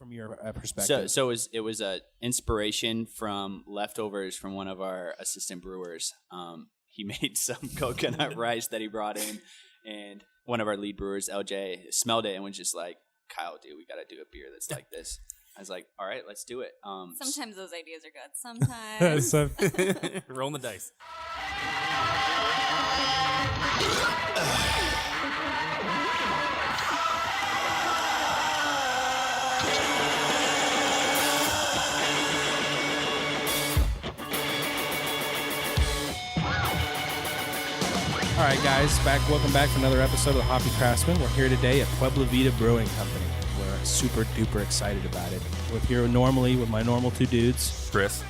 from your perspective? So it was a inspiration from leftovers from one of our assistant brewers. He made some coconut rice that he brought in, and one of our lead brewers, LJ, smelled it and was just like, "Kyle, dude, we got to do a beer that's like this." I was like, "All right, let's do it." Sometimes those ideas are good. Sometimes rolling the dice. All right, guys, welcome back for another episode of the Hoppy Craftsmen. We're here today at Pueblo Vida Brewing Company. We're super duper excited about it. We're here normally with my normal two dudes. Chris.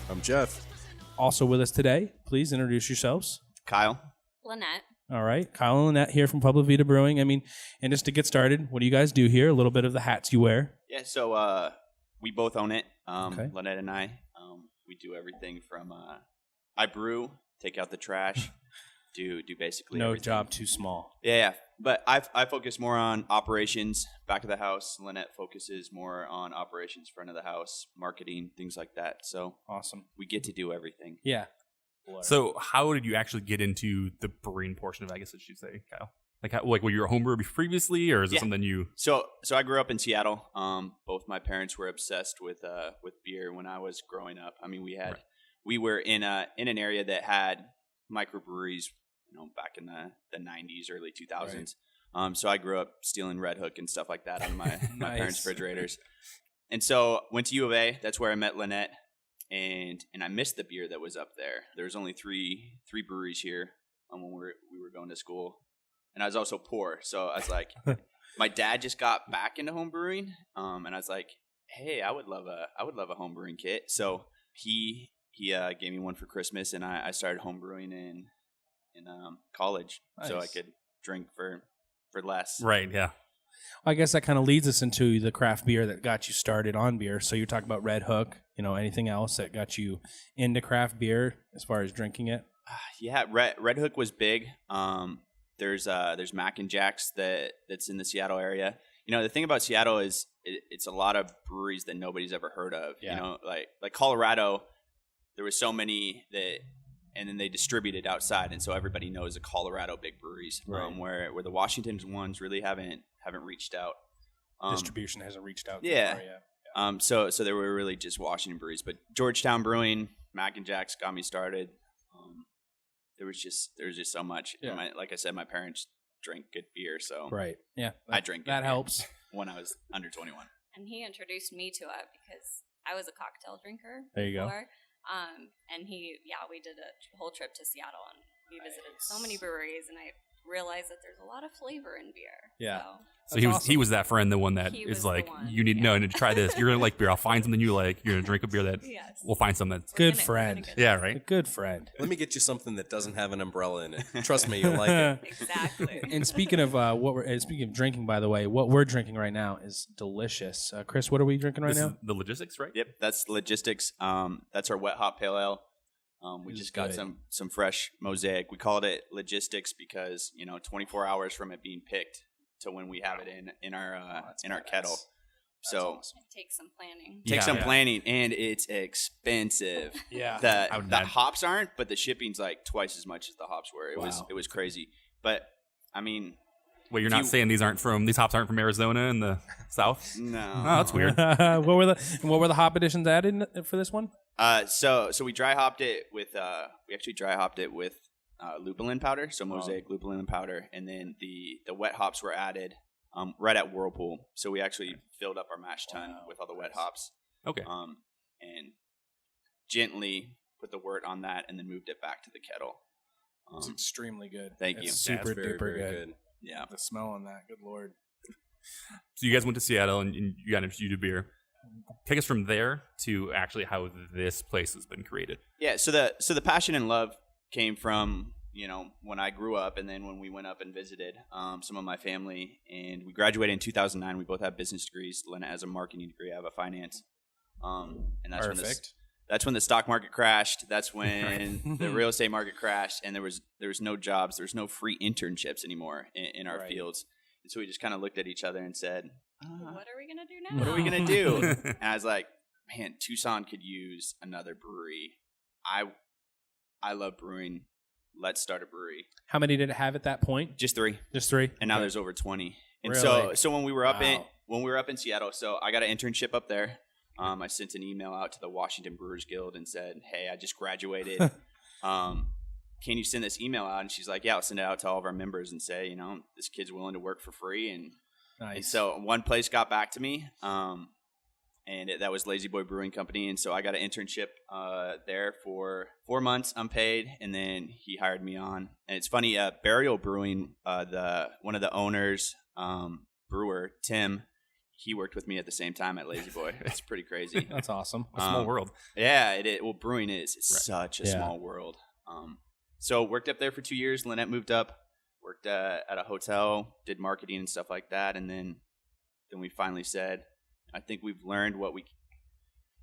I'm Jeff. Also with us today, please introduce yourselves. Kyle. Linette. All right, Kyle and Linette here from Pueblo Vida Brewing. And just to get started, what do you guys do here? A little bit of the hats you wear. Yeah, so we both own it. Okay. Linette and I. We do everything from I brew, take out the trash. Do basically no everything. job too small. Yeah. But I focus more on operations, back of the house. Linette focuses more on operations, front of the house, marketing, things like that. So Awesome. we get to do everything. Yeah. So how did you actually get into the brewing portion of it, I guess I should say, Kyle? Like were you a home brewer previously, or is it something you... So I grew up in Seattle. Both my parents were obsessed with beer when I was growing up. I mean, we were in an area that had microbreweries, back in the 90s, early 2000s. Right. So I grew up stealing Red Hook and stuff like that out of my parents' refrigerators. And so went to U of A. That's where I met Linette. And I missed the beer that was up there. There was only three breweries here when we were going to school. And I was also poor. So I was like, my dad just got back into home brewing. And I was like, hey, I would love a home brewing kit. So he gave me one for Christmas, and I started home brewing in college. Nice. So I could drink for less. Right, yeah. I guess that kind of leads us into the craft beer that got you started on beer. So you talk about Red Hook, anything else that got you into craft beer as far as drinking it? Yeah, Red Hook was big. There's Mac and Jack's that's in the Seattle area. The thing about Seattle is it's a lot of breweries that nobody's ever heard of. Yeah. Like Colorado, there was so many that, and then they distributed outside, and so everybody knows the Colorado big breweries. Right. Where the Washington ones really haven't reached out. Distribution hasn't reached out. Yeah. Far yet. So they were really just Washington breweries, but Georgetown Brewing, Mac and Jack's got me started. There was just so much. Yeah. Like I said, my parents drink good beer, so right. Yeah, I drink good that beer helps. When I was under 21. And he introduced me to it because I was a cocktail drinker. There you before. And we did a whole trip to Seattle, and we visited so many breweries, and I realized that there's a lot of flavor in beer. Yeah. So he was that friend, the one that is like, you need to try this. You're gonna like beer. I'll find something you like. You're gonna drink a beer that we'll find something that's good friend. Yeah, right. A good friend. Let me get you something that doesn't have an umbrella in it. Trust me, you'll like it. Exactly. And speaking of speaking of drinking, by the way, what we're drinking right now is delicious. Chris, what are we drinking right now? The Logistics, right? Yep, that's Logistics. That's our wet hop pale ale. We just got some fresh mosaic. We called it Logistics because 24 hours from it being picked to when we have it in our kettle. So awesome. It takes some planning. Takes some planning, and it's expensive. Yeah, the hops aren't, but the shipping's like twice as much as the hops were. It was crazy. But I mean, wait, you're not saying these hops aren't from Arizona in the South? No, oh, that's weird. What were the hop additions added for this one? So we dry hopped it with lupulin powder, so mosaic lupulin powder, and then the wet hops were added right at Whirlpool. So we actually filled up our mash tun with all the wet hops. Okay. And gently put the wort on that, and then moved it back to the kettle. It's extremely good. Thank you. Super very, duper very good. Yeah. The smell on that, good lord. So you guys went to Seattle and you got introduced to beer. Take us from there to actually how this place has been created. Yeah. So the passion and love came from when I grew up, and then when we went up and visited some of my family, and we graduated in 2009. We both have business degrees. Linette has a marketing degree. I have a finance. And that's perfect. That's when the stock market crashed. That's when the real estate market crashed, and there was no jobs. There was no free internships anymore in our fields. And so we just kind of looked at each other and said, "What are we going to do now? What are we going to do? And I was like, man, Tucson could use another brewery. I love brewing. Let's start a brewery. How many did it have at that point? Just 3. Just 3? And now there's over 20. And Really? so when we were up in Seattle, so I got an internship up there. I sent an email out to the Washington Brewers Guild and said, hey, I just graduated. Can you send this email out? And she's like, yeah, I'll send it out to all of our members and say, this kid's willing to work for free. And so one place got back to me, and that was Lazy Boy Brewing Company. And so I got an internship there for 4 months unpaid, and then he hired me on. And it's funny, Burial Brewing, one of the owners, brewer, Tim, he worked with me at the same time at Lazy Boy. It's pretty crazy. That's awesome. A small world. Yeah, well, brewing is such a small world. So worked up there for 2 years. Linette moved up, worked at a hotel, did marketing and stuff like that, and then we finally said, I think we've learned what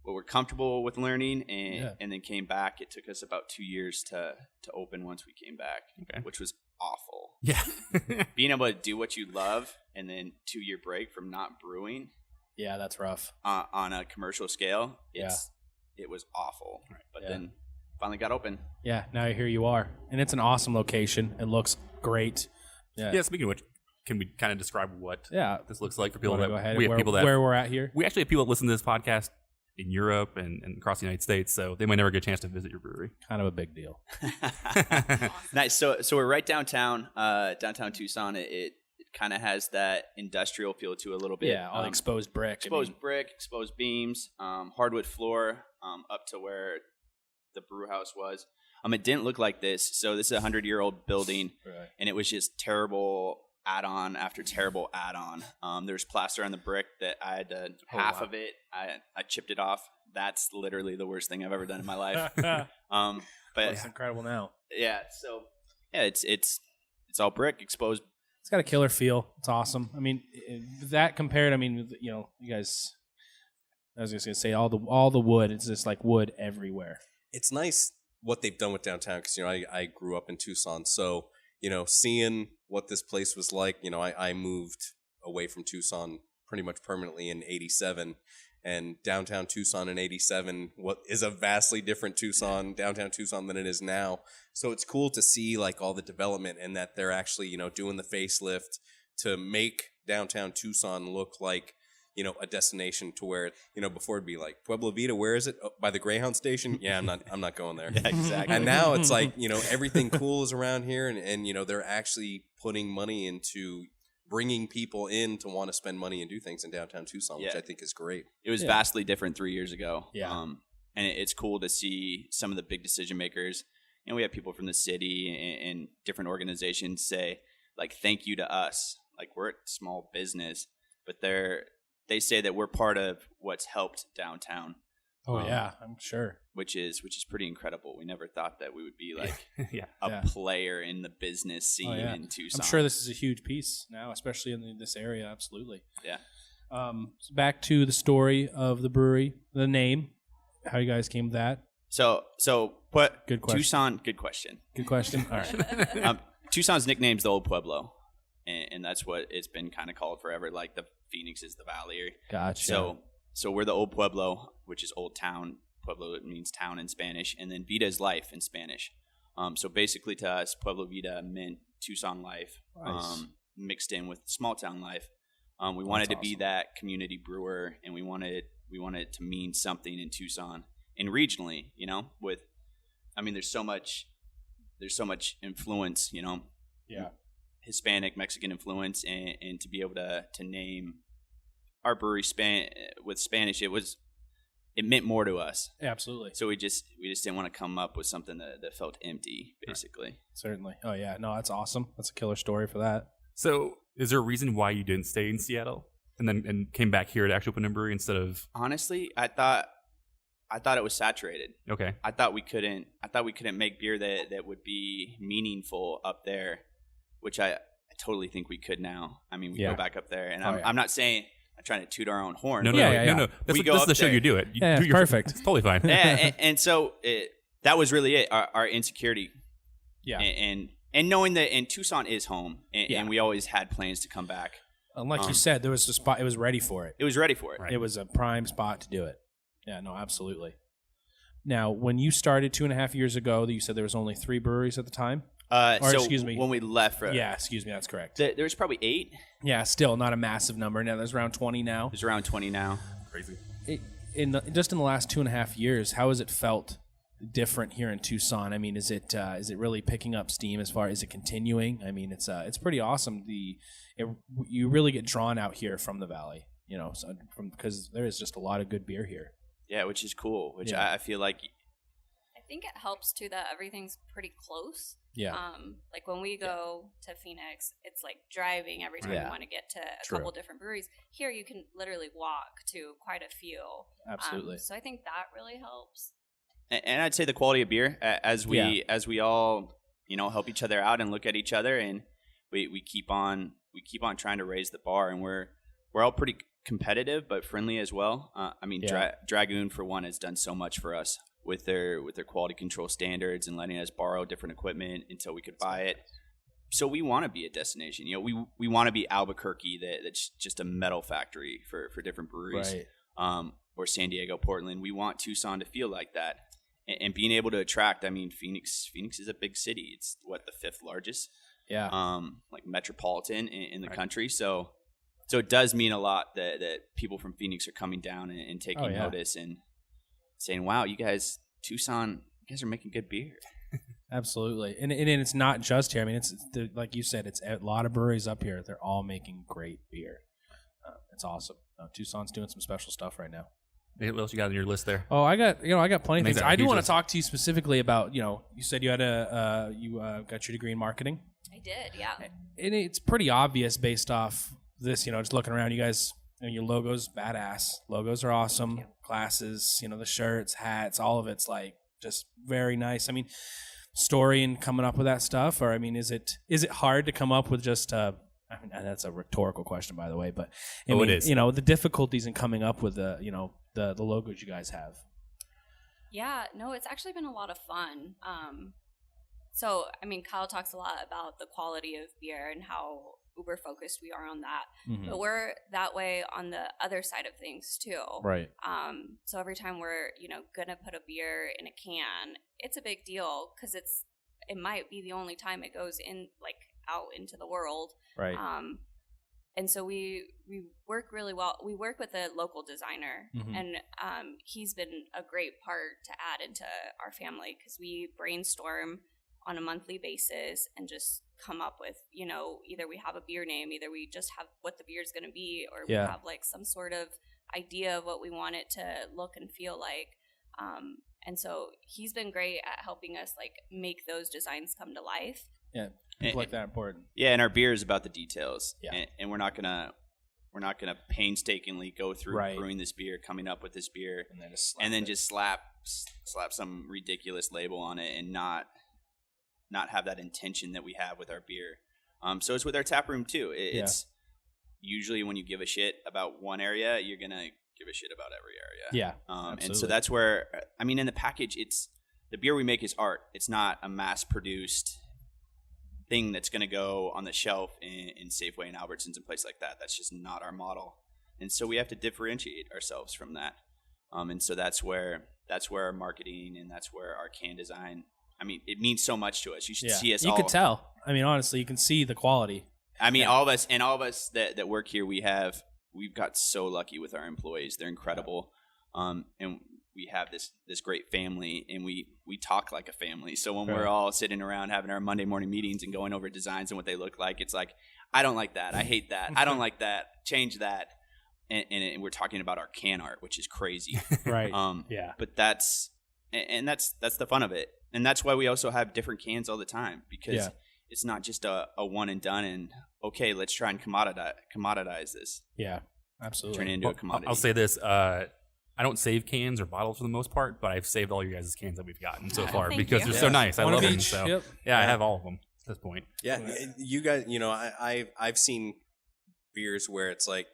we're comfortable with learning, and then came back. It took us about 2 years to open once we came back, which was awful. Yeah. Being able to do what you love and then 2-year break from not brewing. Yeah, that's rough. On a commercial scale, it was awful. Right. But then finally got open. Yeah, now here you are. And it's an awesome location. It looks great. Yeah, speaking of which, can we kind of describe what this looks like for people that go ahead? We have people that where we're at here? We actually have people that listen to this podcast in Europe and across the United States, so they might never get a chance to visit your brewery. Kind of a big deal. Nice. So we're right downtown Tucson. It kind of has that industrial feel to it a little bit. Yeah, all exposed brick. Exposed beams, hardwood floor, up to where the brew house was. It didn't look like this. So this is a 100-year-old building, and it was just terrible add-on after terrible add-on. There's plaster on the brick that I had to of it. I chipped it off. That's literally the worst thing I've ever done in my life. But it's incredible now. Yeah. So it's all brick exposed. It's got a killer feel. It's awesome. I mean, that compared, you guys, I was just going to say all the wood, it's just like wood everywhere. It's nice what they've done with downtown because, I grew up in Tucson. So, seeing what this place was like, I moved away from Tucson pretty much permanently in 87. And downtown Tucson in 87 what is a vastly different downtown Tucson than it is now. So it's cool to see like all the development and that they're actually, doing the facelift to make downtown Tucson look like, a destination to where, before it'd be like Pueblo Vida, where is it? Oh, by the Greyhound station? Yeah, I'm not going there. Yeah, exactly. And now it's like, everything cool is around here and they're actually putting money into bringing people in to want to spend money and do things in downtown Tucson, which I think is great. It was vastly different 3 years ago. Yeah. And it's cool to see some of the big decision makers. And we have people from the city and different organizations say, like, thank you to us. Like, we're a small business, but they say that we're part of what's helped downtown. Oh, yeah, I'm sure. Which is pretty incredible. We never thought that we would be like a player in the business scene in Tucson. I'm sure this is a huge piece now, especially in this area. Absolutely. Yeah. So back to the story of the brewery, the name, how you guys came to that. So what? Good question. Tucson. Good question. Good question. All right. Tucson's nickname's the Old Pueblo, and that's what it's been kind of called forever. Like the Phoenix is the valley. Gotcha. So we're the Old Pueblo, which is old town. Pueblo means town in Spanish, and then Vida is life in Spanish. So basically, to us, Pueblo Vida meant Tucson life, mixed in with small town life. We wanted to be that community brewer, and we wanted it to mean something in Tucson and regionally. There's so much influence. Hispanic, Mexican influence, and to be able to name our brewery with Spanish, it meant more to us. Absolutely. So we just didn't want to come up with something that felt empty, basically. Right. Certainly. Oh yeah, no, that's awesome. That's a killer story for that. So, is there a reason why you didn't stay in Seattle and came back here to actually open a brewery instead of? Honestly, I thought it was saturated. Okay. I thought we couldn't make beer that would be meaningful up there, which I totally think we could now. I mean, we go back up there, and I'm not saying. I'm trying to toot our own horn. No. This is the show you do it. It's perfect. It's totally fine. and so that was really it. Our insecurity. Yeah. And knowing that Tucson is home, and we always had plans to come back. And like you said, there was a spot. It was ready for it. It was ready for it. Right. It was a prime spot to do it. Yeah, no, absolutely. Now, when you started 2.5 years ago, you said there was only 3 breweries at the time? So excuse me. when we left, Yeah, excuse me, that's correct. there was probably 8. Yeah, still not a massive number. Now there's around 20 now. There's around 20 now. Crazy. Just in the last 2.5 years, how has it felt different here in Tucson? I mean, is it really picking up steam as far as it continuing? I mean, it's pretty awesome. You really get drawn out here from the valley, because there is just a lot of good beer here. Yeah, which is cool. Which Yeah. I feel like I think it helps too that everything's pretty close. Yeah. Like when we go to Phoenix, it's like driving every time Yeah. you want to get to a True. couple different breweries. Here, you can literally walk to quite a few. Absolutely. So I think that really helps. and I'd say the quality of beer as we all help each other out and look at each other, and we keep on trying to raise the bar, and we're all pretty competitive but friendly as well. Dragoon for one has done so much for us with their quality control standards and letting us borrow different equipment until we could buy it. So we want to be a destination. We want to be Albuquerque that's just a metal factory for different breweries. Right. Or San Diego, Portland. We want Tucson to feel like that. And being able to attract, Phoenix is a big city. It's the 5th largest, Yeah. metropolitan in the country. So it does mean a lot that people from Phoenix are coming down and taking notice and saying, "Wow, Tucson, you guys are making good beer." Absolutely. And it's not just here. I mean, it's like you said, it's a lot of breweries up here. They're all making great beer. It's awesome. Tucson's doing some special stuff right now. What else you got on your list there? Oh, I got plenty of things. Amazing. I do Huge want to list. talk to you specifically about, you said you had got your degree in marketing. I did, yeah. And it's pretty obvious based off this, just looking around, you guys, your logo's badass. Logos are awesome. Glasses, the shirts, hats, all of it's like just very nice. I mean, story and coming up with that stuff, or I mean, is it hard to come up with just that's a rhetorical question, by the way, but it is. The difficulties in coming up with the logos you guys have. Yeah, no, it's actually been a lot of fun. So, Kyle talks a lot about the quality of beer and how uber focused we are on that. Mm-hmm. But we're that way on the other side of things too. Right. So every time we're, gonna put a beer in a can, it's a big deal because it might be the only time it goes in, like, out into the world. Right. And so we work really well. We work with a local designer, Mm-hmm. and he's been a great part to add into our family because we brainstorm on a monthly basis and just come up with, either we have a beer name, either we just have what the beer is going to be, or we have like some sort of idea of what we want it to look and feel like. And so he's been great at helping us like make those designs come to life. Yeah. People like that important. Yeah, and our beer is about the details. Yeah. And we're not gonna painstakingly go through Right. brewing this beer, coming up with this beer, And then just slap some ridiculous label on it and not have that intention that we have with our beer. So it's with our tap room too. It's usually when you give a shit about one area, you're gonna give a shit about every area. Yeah. And so absolutely. that's where in the package, it's the beer we make is art. It's not a mass produced thing that's going to go on the shelf in Safeway and Albertsons and places like that. That's just not our model. And so we have to differentiate ourselves from that. And so that's where our marketing and that's where our can design, it means so much to us. You should see us You all. could tell. Honestly, you can see the quality. All of us that work here, we've got so lucky with our employees. They're incredible. And we have this great family, and we talk like a family. So when we're all sitting around having our Monday morning meetings and going over designs and what they look like, it's like, I don't like that. I hate that. I don't like that. Change that. And we're talking about our can art, which is crazy. Right. But that's the fun of it. And that's why we also have different cans all the time, because it's not just a one and done and, okay, let's try and commoditize this. Yeah, absolutely. Turn it into a commodity. I'll say this. I don't save cans or bottles for the most part, but I've saved all you guys' cans that we've gotten so far Thank because you. they're so nice. I One love of them. each. So Yep. I have all of them at this point. Yeah, you guys, I've seen beers where it's like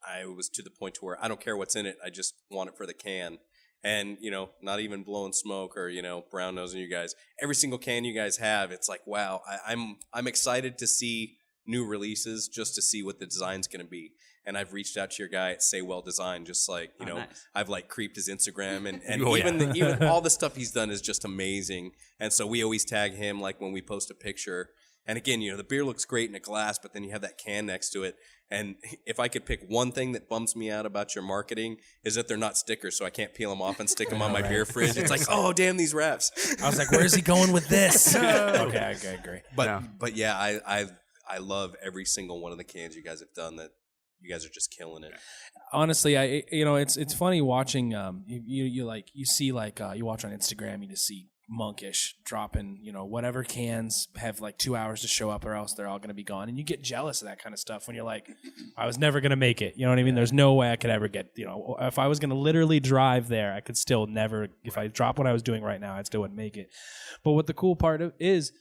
I was to the point to where I don't care what's in it, I just want it for the can. And, not even blowing smoke or, brown nosing you guys. Every single can you guys have, it's like, wow, I'm excited to see new releases just to see what the design's going to be. And I've reached out to your guy at Say Well Design, just like, you know, nice. I've like creeped his Instagram and Oh, even even all the stuff he's done is just amazing. And so we always tag him like when we post a picture. And again, you know, the beer looks great in a glass, but then you have that can next to it. And if I could pick one thing that bums me out about your marketing is that they're not stickers, so I can't peel them off and stick them on my beer fridge. It's like, oh, damn, these wraps. I was like, where's he going with this? Okay, I agree. But yeah, I love every single one of the cans you guys have done. That you guys are just killing it. Honestly, it's funny watching. You see you watch on Instagram, you just see Monkish dropping, whatever cans have like 2 hours to show up or else they're all going to be gone. And you get jealous of that kind of stuff when you're like, I was never going to make it. You know what I mean? There's no way I could ever get, if I was going to literally drive there, I could still never, if I drop what I was doing right now, I still wouldn't make it. But what the cool part of is,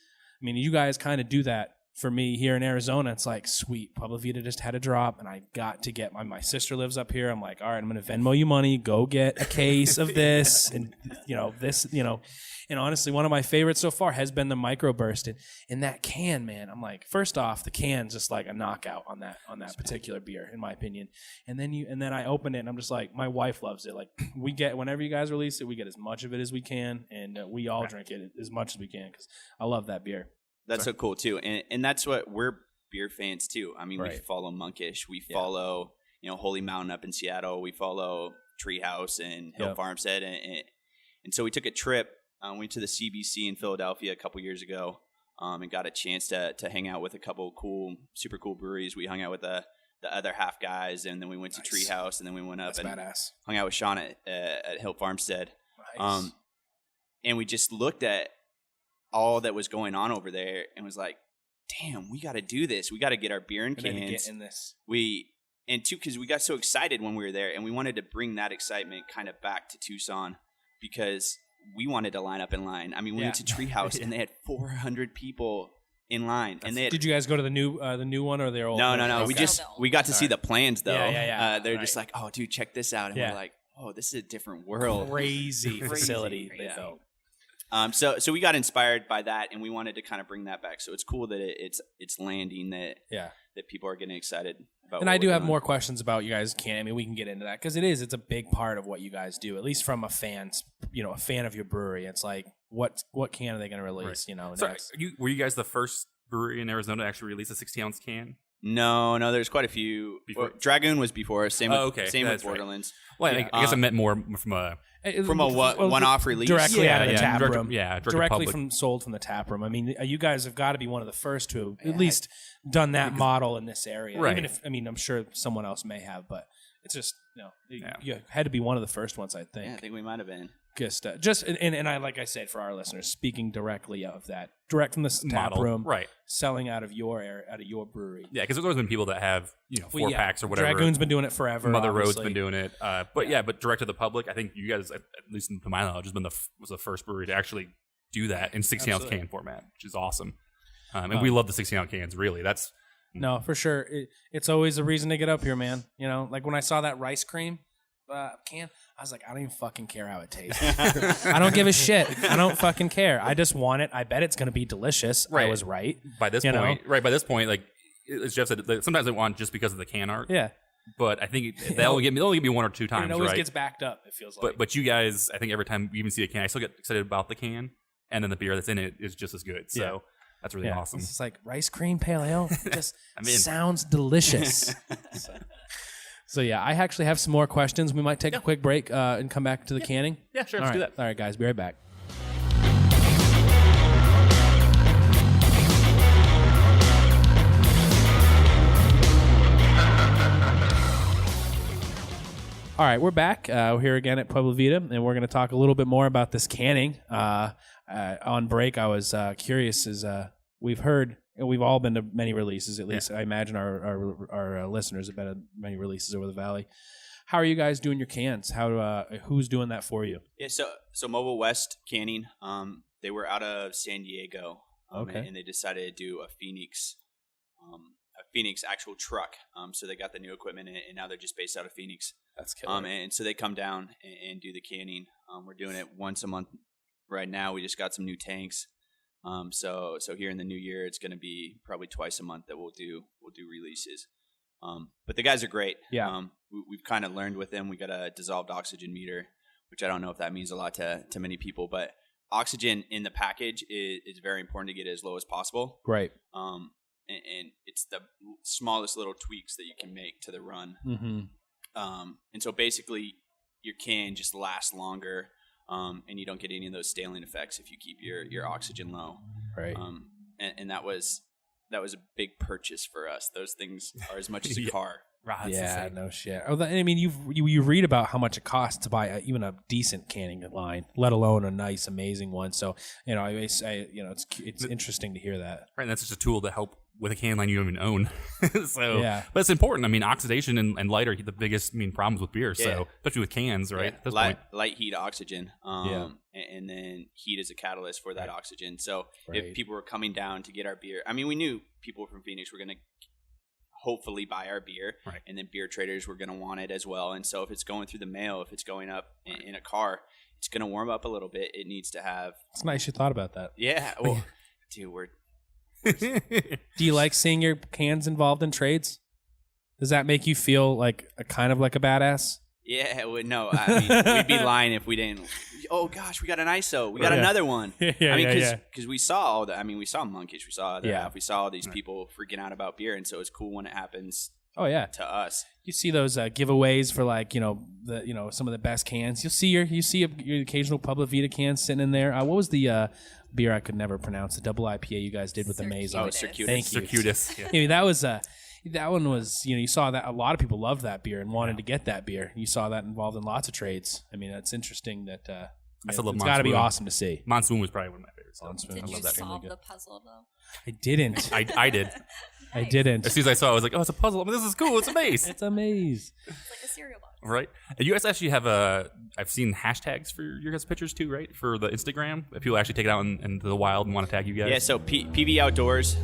I mean, you guys kind of do that for me here in Arizona. It's like, sweet, Pueblo Vida just had a drop and I got to get my sister lives up here. I'm like, all right, I'm going to Venmo you money, go get a case of this and and honestly, one of my favorites so far has been the microburst. In that can, man, I'm like, first off, the can's just like a knockout on that particular beer, in my opinion. And then I open it and I'm just like, my wife loves it. Like whenever you guys release it, we get as much of it as we can, and we all drink it as much as we can because I love that beer. That's so cool too, and that's what we're beer fans too. I mean, we follow Monkish, we follow Holy Mountain up in Seattle, we follow Treehouse and Hill Farmstead, and so we took a trip. Went to the CBC in Philadelphia a couple years ago, and got a chance to hang out with a couple super cool breweries. We hung out with the other half guys, and then we went to Treehouse, and then we went up and hung out with Sean at Hill Farmstead. Nice. And we just looked at all that was going on over there and was like, damn, we got to do this. We got to get our beer in cans. Get in this. Because we got so excited when we were there, and we wanted to bring that excitement kind of back to Tucson because we wanted to line up in line. I mean, we went to Treehouse and they had 400 people in line. And did you guys go to the new one or their old? No. Okay. We got to see the plans though. Yeah. They're just like, oh, dude, check this out, and we're like, oh, this is a different world. Crazy facility. So we got inspired by that, and we wanted to kind of bring that back. So it's cool that it's landing that people are getting excited about. And I do have more questions about you guys. I mean, we can get into that because it's a big part of what you guys do. At least from a fan of your brewery, it's like what can are they going to release? Right. So were you guys the first brewery in Arizona to actually release a 60-ounce can? No, there's quite a few. Well, Dragoon was before. Same with Borderlands. Well, I guess I meant more from a one-off release directly out of the tap room. Directly sold from the tap room. I mean, you guys have got to be one of the first to have at least done that model in this area. Right. Even if I'm sure someone else may have, but it's just you had to be one of the first ones. I think. Yeah, I think we might have been. And I like I said for our listeners, speaking directly of that, direct from the tap room, right? Selling out of your area, out of your brewery. Yeah, because there's always been people that have 4 packs or whatever. Dragoon's been doing it forever. Mother Road's been doing it, but direct to the public. I think you guys, at least to my knowledge, was the first brewery to actually do that in 60-ounce can format, which is awesome. And we love the 60-ounce cans. Really, that's no for sure. It's always a reason to get up here, man. Like when I saw that rice cream can, I was like, I don't even fucking care how it tastes. I don't give a shit. I don't fucking care. I just want it. I bet it's going to be delicious. Right. I was right. By this point, like as Jeff said, sometimes I want just because of the can art. Yeah. But I think they'll get me 1 or 2 times. It always gets backed up. It feels like. But you guys, I think every time we even see a can, I still get excited about the can, and then the beer that's in it is just as good. So that's really awesome. It's like rice cream pale ale. Just sounds delicious. So yeah, I actually have some more questions. We might take a quick break and come back to the canning. Yeah, sure. Let's do that. All right, guys, be right back. All right, we're back. We're here again at Pueblo Vida, and we're going to talk a little bit more about this canning. On break, I was curious, as we've heard. We've all been to many releases, at least I imagine our listeners have been to many releases over the valley. How are you guys doing your cans? Who's doing that for you? Yeah, so Mobile West Canning, they were out of San Diego, and they decided to do a Phoenix actual truck. So they got the new equipment, and now they're just based out of Phoenix. That's killer. And so they come down and do the canning. We're doing it once a month right now. We just got some new tanks. So here in the new year, it's going to be probably twice a month that we'll do releases. But the guys are great. Yeah. We've kind of learned with them. We got a dissolved oxygen meter, which I don't know if that means a lot to many people, but oxygen in the package is very important to get it as low as possible. Right. And it's the smallest little tweaks that you can make to the run. Mm-hmm. And so basically your can just lasts longer, and you don't get any of those staling effects if you keep your oxygen low. Right. And that was a big purchase for us. Those things are as much as a car. Right, Yeah, no shit. Oh, I mean, you read about how much it costs to buy even a decent canning line, let alone a nice, amazing one. So, it's interesting to hear that. Right, and that's just a tool to help with a can line you don't even own. So, yeah. But it's important. I mean, oxidation and light are the biggest problems with beer. Yeah. So, especially with cans, right? Yeah. At this point. Light heat oxygen. Yeah. And then heat is a catalyst for that oxygen. So Right. if people were coming down to get our beer, I mean, we knew people from Phoenix were going to hopefully buy our beer, Right. and then beer traders were going to want it as well. And so if it's going through the mail, if it's going up in a car, it's going to warm up a little bit. It needs to have. It's nice you thought about that. Yeah. Well, dude, we're. Do you like seeing your cans involved in trades? Does that make you feel like a kind of like a badass? Yeah, no. I mean, we'd be lying if we didn't. Oh gosh, we got an ISO. We got another one. Yeah, I mean, yeah. because we saw all the. I mean, we saw Monkish. We saw Yeah. we saw all these people freaking out about beer, and so it's cool when it happens Oh yeah. to us. You see those giveaways for some of the best cans. You see your occasional Pueblo Vida can sitting in there. What was the beer I could never pronounce? The double IPA you guys did with the maize. Oh, Circuitous. Thank you. Circuitous. Yeah. I mean, that one was, you saw that a lot of people loved that beer and wanted to get that beer. You saw that involved in lots of trades. I mean, it's interesting that I still love it's got to be Monsoon. awesome to see. Monsoon was probably one of my favorites. Monsoon. Did I you love that. solve Really the good. puzzle though? I didn't. I did. I didn't. As soon as I saw it, I was like, oh, it's a puzzle. I mean, this is cool. It's a maze. It's a maze. It's like a cereal box. Right. And you guys actually have I've seen hashtags for your guys' pictures too, right? For the Instagram. If people actually take it out into the wild and want to tag you guys. Yeah. So PB Outdoors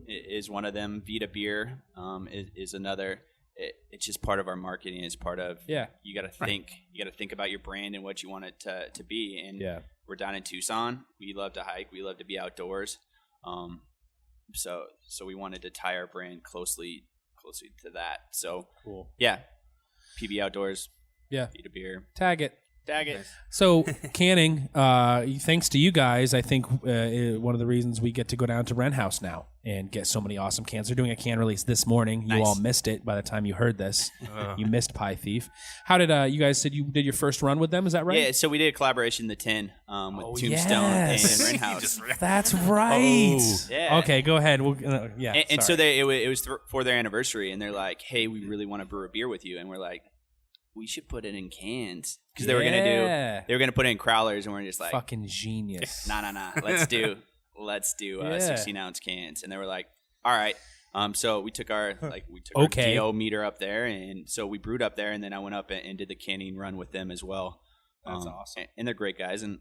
is one of them. Vita Beer is another. It's just part of our marketing. It's part of. Yeah. You got to think. You got to think about your brand and what you want it to be. And Yeah. we're down in Tucson. We love to hike. We love to be outdoors. So we wanted to tie our brand closely to that. So Cool. yeah, PB Outdoors. Yeah. Vita Beer. Tag it. Tag it. So canning, thanks to you guys, I think one of the reasons we get to go down to Wren House now and get so many awesome cans. They're doing a can release this morning. You Nice. all missed it by the time you heard this. You missed Pie Thief. How did you guys said you did your first run with them? Is that right? Yeah, so we did a collaboration, the 10, with Tombstone yes. and Wren House. That's right. Oh. Yeah. Okay, go ahead. We'll, yeah. And so sorry. it was for their anniversary, and they're like, "Hey, we really want to brew a beer with you," and we're like, "We should put it in cans," because they were gonna put it in crowlers, and we're just like, fucking genius. "Nah, let's do 16-ounce cans," and they were like, "All right." So we took our our DO meter up there, and so we brewed up there, and then I went up and did the canning run with them as well. That's awesome. And they're great guys, and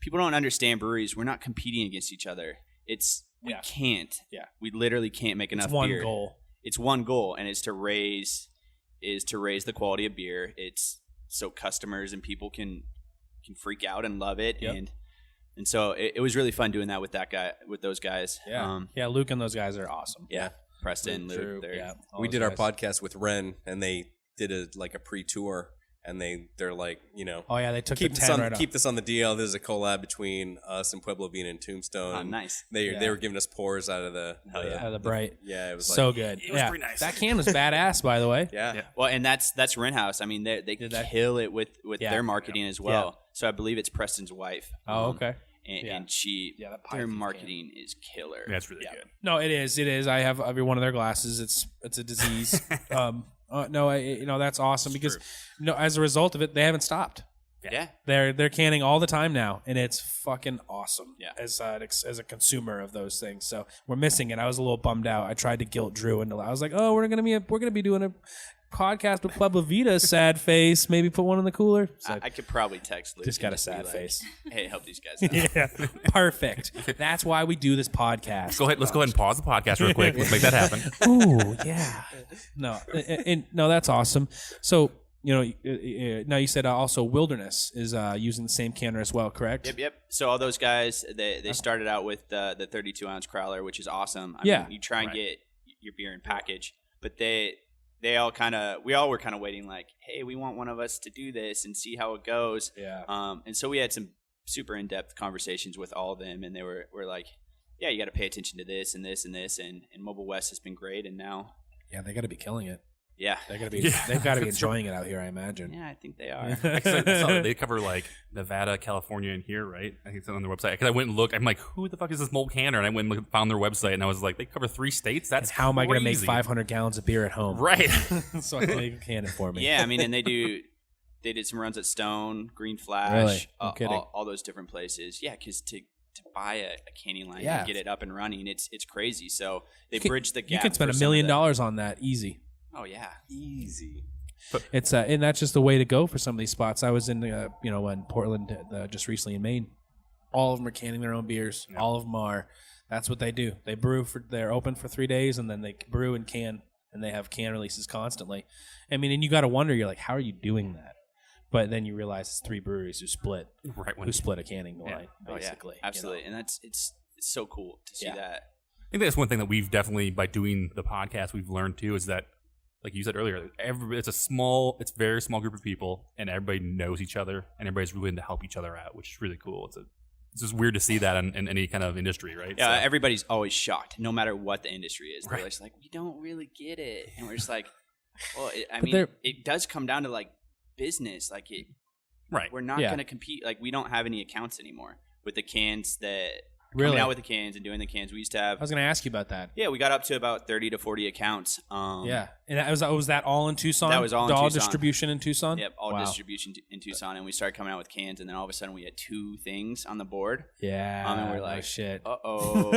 people don't understand breweries. We're not competing against each other. We can't. Yeah. We literally can't make enough It's one beer. goal. It's one goal, and it's to raise the quality of beer. It's so customers and people can freak out and love it. Yep. And so it was really fun doing that with those guys. Yeah. Luke and those guys are awesome. Yeah. Preston, Luke. We did our podcast with Ren, and they did a pre-tour, and they're like, Oh yeah, they took keep the this 10 on right keep this on the DL. This is a collab between us and Pueblo Vida and Tombstone. Oh, nice. They were giving us pours out of the Hell yeah. out of the bright. Yeah, it was So like, good. It was pretty nice. That can was badass, by the way. yeah. Well, and that's Wren House. I mean, they Did that? kill it with Yeah. their marketing as well. So I believe it's Preston's wife. Oh, okay. And she, that Pie their Thief marketing is killer. That's really good. No, it is. It is. I have every one of their glasses. It's a disease. That's awesome because as a result of it, they haven't stopped. Yeah. They're canning all the time now, and it's fucking awesome. Yeah. As a consumer of those things, so we're missing it. I was a little bummed out. I tried to guilt Drew into. I was like, oh, we're gonna be doing a podcast with Pueblo Vida. Sad face. Maybe put one in the cooler. So I could probably text Luke. just got a and sad be like, face. Hey, help these guys out. Yeah, perfect. That's why we do this podcast. Let's go ahead and pause the podcast real quick. Let's make that happen. Ooh, yeah. No, no, that's awesome. So now you said also Wilderness is using the same canner as well, correct? Yep. So all those guys, they started out with the 32-ounce crowler, which is awesome. I mean, you try and get your beer in package, but we all were kind of waiting like, hey, we want one of us to do this and see how it goes. Yeah. And so we had some super in-depth conversations with all of them, and they were like, yeah, you got to pay attention to this and this and this, and Mobile West has been great, and now they got to be killing it. Yeah, they've got to be enjoying it out here, I imagine. Yeah, I think they are. I saw they cover like Nevada, California, and here, right? I think it's on their website. Because I went and looked. I'm like, who the fuck is this Mold Canner? And I went and found their website, and I was like, they cover 3 states. That's and how am I going to make crazy. 500 gallons of beer at home? Right. So I can make a can for me. Yeah, I mean, and they did some runs at Stone, Green Flash, really? No kidding. all those different places. Yeah, because to buy a canning line and get it up and running, it's crazy. So they bridged the gap. You can spend $1 million on that easy. Oh yeah, easy. But it's and that's just the way to go for some of these spots. I was in in Portland just recently in Maine. All of them are canning their own beers. Yeah. All of them are. That's what they do. They brew they're open for 3 days, and then they brew and can, and they have can releases constantly. I mean, and you got to wonder, you're like, how are you doing that? But then you realize it's 3 breweries who split a canning line, basically. Absolutely, and it's so cool to see that. I think that's one thing that we've definitely, by doing the podcast, we've learned too, is that, like you said earlier, it's a very small group of people, and everybody knows each other, and everybody's willing to help each other out, which is really cool. It's just weird to see that in any kind of industry, right? Yeah, everybody's always shocked, no matter what the industry is. They're just like, we don't really get it, and we're just like, well, it does come down to like business, like it. Right. We're not going to compete. Like we don't have any accounts anymore with the cans that. Really? Coming out with the cans and doing the cans. We used to have. I was going to ask you about that. Yeah, we got up to about 30 to 40 accounts. And was that all in Tucson? That was all in Tucson. All distribution in Tucson? Yep, all distribution in Tucson. And we started coming out with cans, and then all of a sudden we had 2 things on the board. Yeah. And we're like, shit. Uh-oh.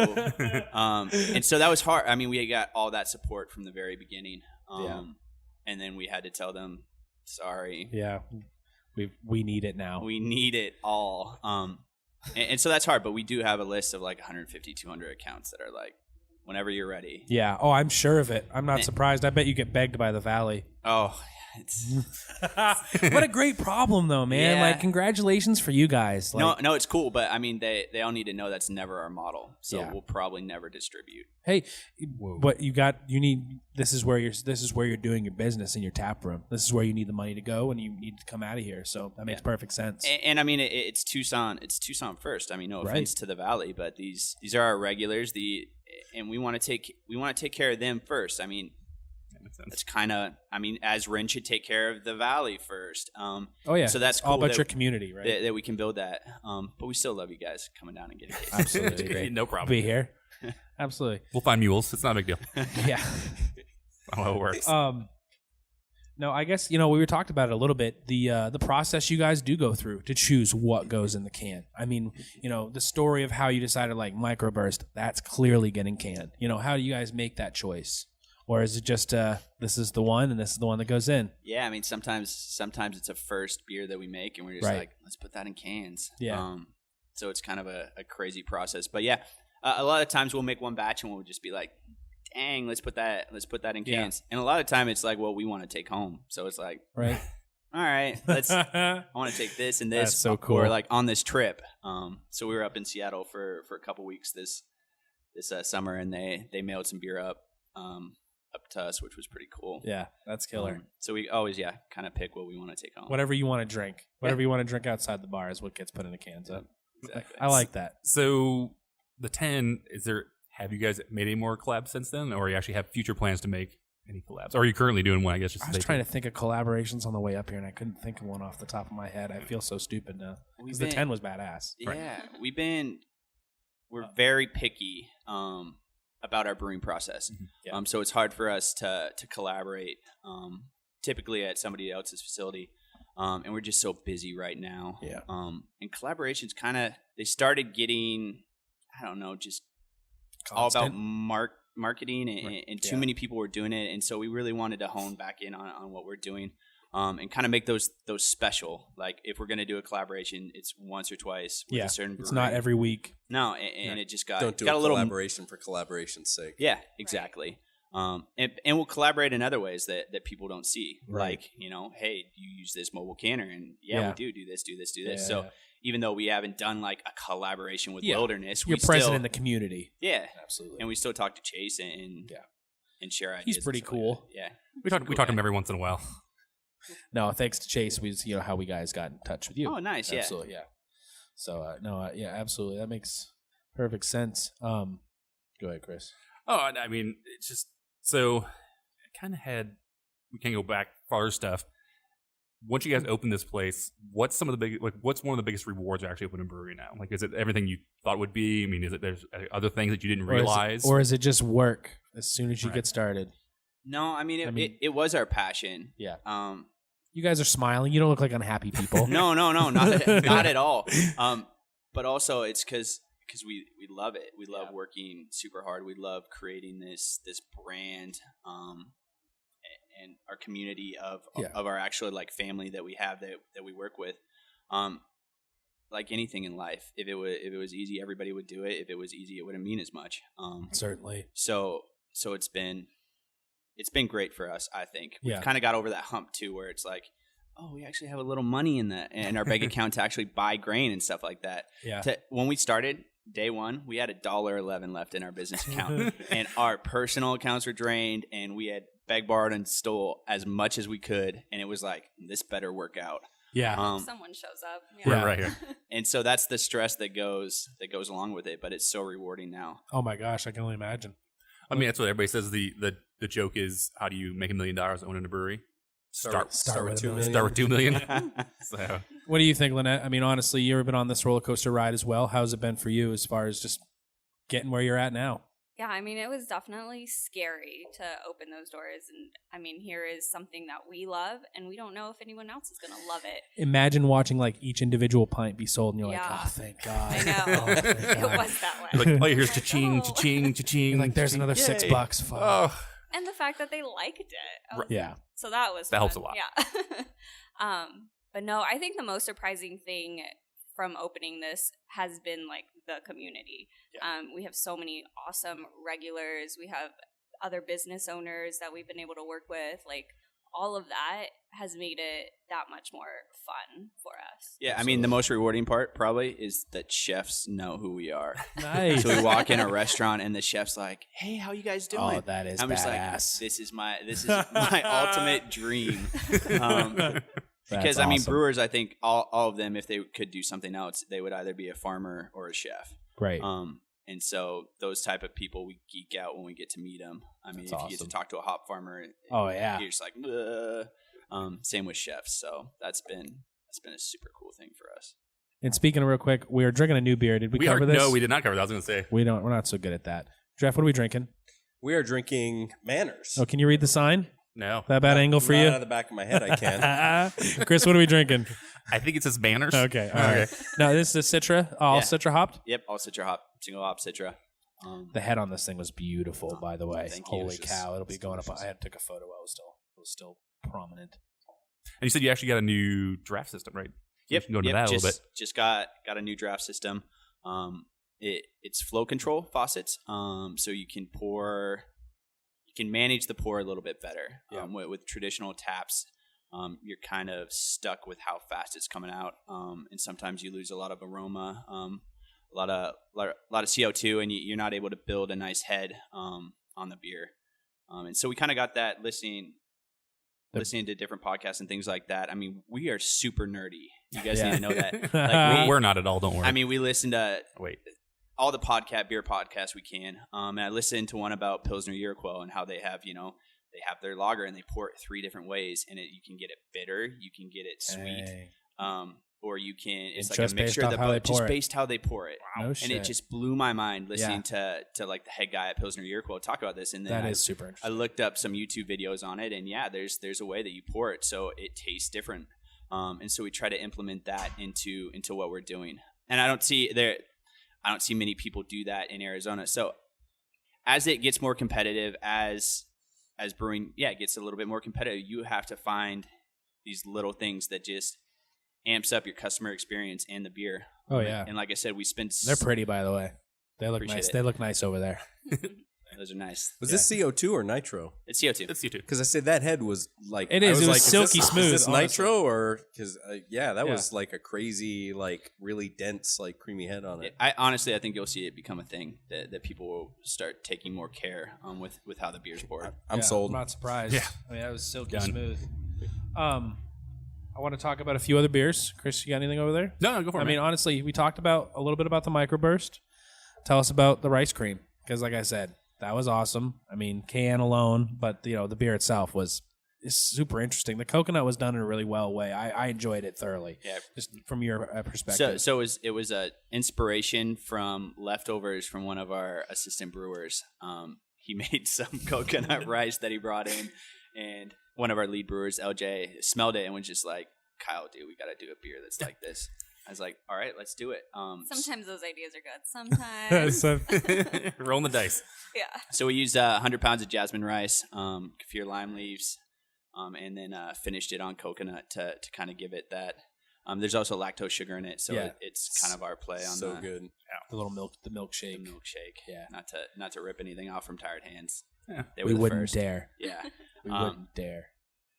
And so that was hard. I mean, we got all that support from the very beginning. And then we had to tell them, sorry. Yeah. We need it now. We need it all. And so that's hard, but we do have a list of like 150, 200 accounts that are like, whenever you're ready. Yeah. Oh, I'm sure of it. I'm not surprised. I bet you get begged by the Valley. Oh, what a great problem, though, man. Yeah. Like, congratulations for you guys. Like, no, it's cool, but I mean, they all need to know that's never our model, so we'll probably never distribute. Hey, but this is where you're doing your business in your tap room. This is where you need the money to go, and you need to come out of here. So that makes perfect sense. And I mean, it's Tucson. It's Tucson first. I mean, no offense to the Valley, but these are our regulars. And we want to take care of them first. I mean. That's kind of, I mean, as Ren should take care of the Valley first. So that's cool. All about your community, right? That we can build that. But we still love you guys coming down and getting it. Absolutely. Great. No problem. Be here. Absolutely. We'll find mules. It's not a big deal. Yeah. That's how it works. No, I guess, we talked about it a little bit. The process you guys do go through to choose what goes in the can. I mean, the story of how you decided like microburst, that's clearly getting canned. How do you guys make that choice? Or is it just this is the one and this is the one that goes in? Yeah, I mean sometimes it's a first beer that we make and we're just like, let's put that in cans. Yeah. So it's kind of a crazy process, but yeah, a lot of times we'll make one batch and we'll just be like, dang, let's put that in cans. And a lot of time it's like what we want to take home. So it's like, right. All right, I want to take this and this. That's so cool. Or like on this trip. So we were up in Seattle for a couple weeks this summer, and they mailed some beer up to us, which was pretty cool. Yeah, that's killer. So we always, kind of pick what we want to take home. Whatever you want to drink. Whatever you want to drink outside the bar is what gets put in the cans up. Exactly. I like that. So the 10, have you guys made any more collabs since then? Or you actually have future plans to make any collabs? Or are you currently doing one, I guess? I was trying to think of collaborations on the way up here, and I couldn't think of one off the top of my head. I feel so stupid now. Because the 10 was badass. Yeah, we're very picky about our brewing process. Mm-hmm. Yeah. So it's hard for us to collaborate typically at somebody else's facility. And we're just so busy right now. Yeah. And collaborations they started getting, I don't know, just constant. all about marketing and too many people were doing it. And so we really wanted to hone back in on what we're doing. And kind of make those special. Like if we're going to do a collaboration, it's once or twice with a certain brewery. It's not every week. No, and it just got Don't do got a little collaboration for collaboration's sake. Yeah, exactly. And we'll collaborate in other ways that people don't see. Right. Like, hey, do you use this mobile canner? And we do this. Yeah, So even though we haven't done like a collaboration with Wilderness, you're present in the community. Yeah, absolutely. And we still talk to Chase and share ideas. He's pretty cool. Yeah, we talk to him every once in a while. No, thanks to Chase, we how we guys got in touch with you. Oh, nice. Absolutely, yeah. So absolutely, that makes perfect sense. Go ahead, Chris. Oh, I mean, it's just so I kind of we can go back farther stuff. Once you guys open this place, what's one of the biggest rewards to actually open a brewery now? Like, is it everything you thought it would be? I mean, there's other things that you didn't realize? Or is it just work as soon as you get started? No, I mean, it was our passion. Yeah. You guys are smiling. You don't look like unhappy people. No, not at all. But also it's because we love it. We love working super hard. We love creating this brand, and our community of our actual like family that we have that we work with. Like anything in life, if it was easy, everybody would do it. If it was easy, it wouldn't mean as much. Certainly. So it's been great for us. I think we've kind of got over that hump too, where it's like, oh, we actually have a little money in our bank account to actually buy grain and stuff like that. Yeah. When we started day one, we had $1.11 left in our business account, and our personal accounts were drained, and we had begged, borrowed, and stole as much as we could, and it was like, this better work out. Yeah. Someone shows up. Yeah. Right here. And so that's the stress that goes along with it, but it's so rewarding now. Oh my gosh, I can only imagine. I mean, that's what everybody says. The joke is, how do you make $1 million owning a brewery? Start with $2 million. Start with $2 million. So, what do you think, Linette? I mean, honestly, you've been on this roller coaster ride as well. How's it been for you as far as just getting where you're at now? Yeah, I mean, it was definitely scary to open those doors. And I mean, here is something that we love, and we don't know if anyone else is going to love it. Imagine watching like each individual pint be sold, and you're like, oh, thank God. I know. Oh, thank it God. was that way. like, here's cha-ching, cha-ching, cha-ching. You're like, there's another Yay. $6. Fuck. Oh. And the fact that they liked it. Yeah. So that was that fun. helps a lot. Yeah. But no, I think the most surprising thing from opening this has been like the community. Yeah. We have so many awesome regulars. We have other business owners that we've been able to work with. Like all of that has made it that much more fun for us. Yeah, absolutely. I mean, the most rewarding part probably is that chefs know who we are. Nice. So we walk in a restaurant and the chef's like, "Hey, how you guys doing?" Oh, that is I'm badass. just like, this is my ultimate dream. Because I mean, awesome. brewers, I think all of them, if they could do something else, they would either be a farmer or a chef. Right. And so those type of people, we geek out when we get to meet them. I mean, if you get to talk to a hop farmer, you're just like, same with chefs. So that's been a super cool thing for us. And speaking of real quick, we are drinking a new beer. Did we cover this? No, we did not cover that. I was going to say. We're not so good at that. Jeff, what are we drinking? We are drinking Manners. Oh, can you read the sign? No. That bad angle for Not you? out of the back of my head, I can. Chris, what are we drinking? I think it says Manners. Okay, all right. No, this is Citra, all Citra hopped? Yep, all Citra hop, single hop Citra. The head on this thing was beautiful, by the way. Thank you. Holy cow, it'll be going up. I took a photo. It was still prominent. And you said you actually got a new draft system, right? Yep. Go into that a little bit. Just got a new draft system. It's flow control faucets. So you can manage the pour a little bit better. Yeah. With traditional taps, you're kind of stuck with how fast it's coming out, and sometimes you lose a lot of aroma, a lot of CO2, and you're not able to build a nice head on the beer. And so we kind of got that listening to different podcasts and things like that. I mean, we are super nerdy. You guys need to know that. Like we're not at all. Don't worry. I mean, we listen to all the beer podcasts we can. And I listened to one about Pilsner Urquell and how they have, they have their lager and they pour it 3 different ways, and you can get it bitter, you can get it sweet, or you can. It's like a mixture of based how they pour it. Wow. No shit. And it just blew my mind listening to like the head guy at Pilsner Urquell talk about this. And then that is super interesting. I looked up some YouTube videos on it, and there's a way that you pour it so it tastes different. And so we try to implement that into what we're doing. And I don't see many people do that in Arizona. So as it gets more competitive, as brewing, it gets a little bit more competitive, you have to find these little things that just amps up your customer experience and the beer. Oh, yeah. And like I said, we spent... They're pretty, by the way. They look nice. It. They look nice over there. Those are nice. Was this CO2 or nitro? It's CO2. It's you too. Because I said that head was like It is. I It was like, silky is smooth, this honestly. nitro or because that was like a crazy, like really dense, like creamy head on it. I think you'll see it become a thing that people will start taking more care with how the beer's poured. I'm sold. I'm not surprised. Yeah. I mean, that was silky Done. smooth. I want to talk about a few other beers. Chris, you got anything over there? No, go for it. I mean, honestly, we talked about a little bit about the microburst. Tell us about the rice cream, because like I said, that was awesome. I mean, can alone, but the beer itself is super interesting. The coconut was done in a really well way. I enjoyed it thoroughly. Yeah. Just from your perspective. So it was a inspiration from leftovers from one of our assistant brewers. He made some coconut rice that he brought in, and one of our lead brewers, LJ, smelled it and was just like, "Kyle, dude, we got to do a beer that's like this." I was like, "All right, let's do it." Sometimes those ideas are good. Sometimes. Rolling the dice. Yeah. So we used 100 pounds of jasmine rice, kaffir lime leaves, and then finished it on coconut to kind of give it that. There's also lactose sugar in it, so it's kind of our play on So good. the little milkshake. the milkshake. Yeah. Not to rip anything off from Tired Hands. Yeah. They were We the wouldn't first. dare. Yeah. We wouldn't dare.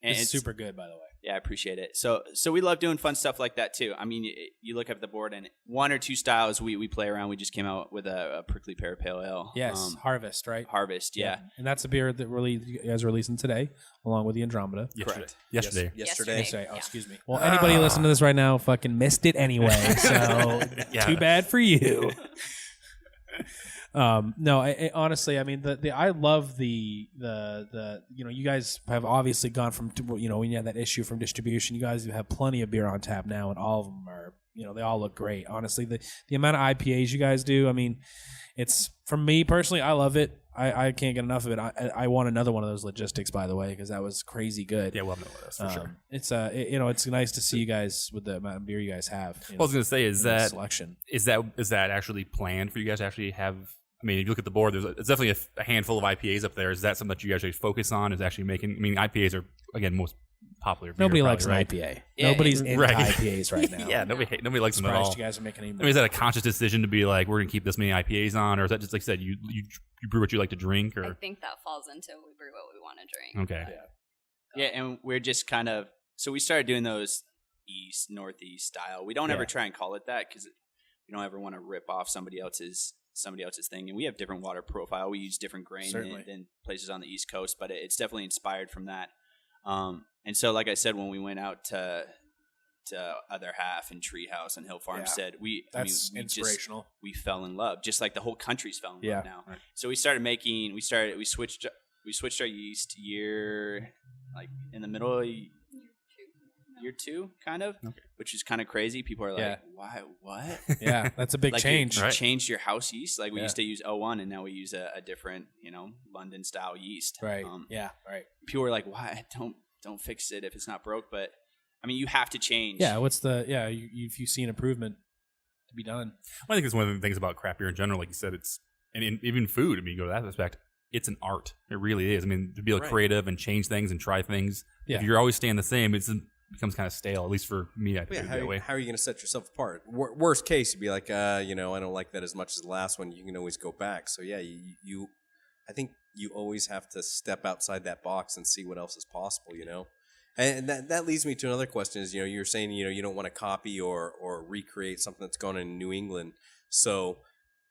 And It's super good, by the way. Yeah, I appreciate it. So we love doing fun stuff like that too. I mean, you look up the board and one or two styles we play around. We just came out with a prickly pear pale ale. Yes, Harvest, right? Harvest, yeah. And that's a beer that you guys are releasing today, along with the Andromeda. Correct. Yesterday. Yesterday. Oh, excuse me. Well, anybody listening to this right now fucking missed it anyway, so too bad for you. No, honestly, I mean, I love the you guys have obviously gone from, when you had that issue from distribution, you guys have plenty of beer on tap now, and all of them are, they all look great. Honestly, the amount of IPAs you guys do, I mean, it's, for me personally, I love it. I can't get enough of it. I want another one of those logistics, by the way, because that was crazy good. Yeah, we'll have another for sure. It's it's nice to see you guys with the amount of beer you guys have. What I was going to say is that selection. Is that actually planned for you guys to actually have? I mean, if you look at the board, it's definitely a handful of IPAs up there. Is that something that you actually focus on? Is actually making? I mean, IPAs are again most popular. Beer, Nobody probably, likes right? an IPA. Yeah, Nobody's into right. IPAs right now. Yeah, nobody likes them at all. Surprised you guys are making any I mean, is that a conscious decision to be like, we're gonna keep this many IPAs on, or is that just like I said, you brew what you like to drink, I or think that falls into we brew what we want to drink. okay, Yeah, and we're just kind of, so we started doing those east, northeast style. We don't ever try and call it that because we don't ever want to rip off somebody else's thing. And we have different water profile. We use different grain than places on the East Coast, but it's definitely inspired from that. And so, like I said, when we went out to Other Half and Treehouse and Hill Farmstead, we inspirational. We fell in love, just like the whole country's fell in love now. Right. So we switched our yeast in the middle of year two, kind of, which is kind of crazy. People are like, "Why? What?" Yeah, that's a big Like change. You changed your house yeast. Like we used to use 01, and now we use a different, London style yeast. Right. Right. People are like, "Why? Don't fix it if it's not broke." But I mean, you have to change. Yeah. If you see an improvement to be done. Well, I think it's one of the things about craft beer in general. Like you said, it's even food. I mean, you go to that aspect. It's an art. It really is. I mean, to be creative and change things and try things. Yeah. If you're always staying the same, it becomes kind of stale. At least for me, I think Yeah, that way. how are you going to set yourself apart? Worst case, you'd be like, I don't like that as much as the last one. You can always go back. So yeah, I think you always have to step outside that box and see what else is possible. And that leads me to another question: is you're saying you don't want to copy or recreate something that's gone in New England. So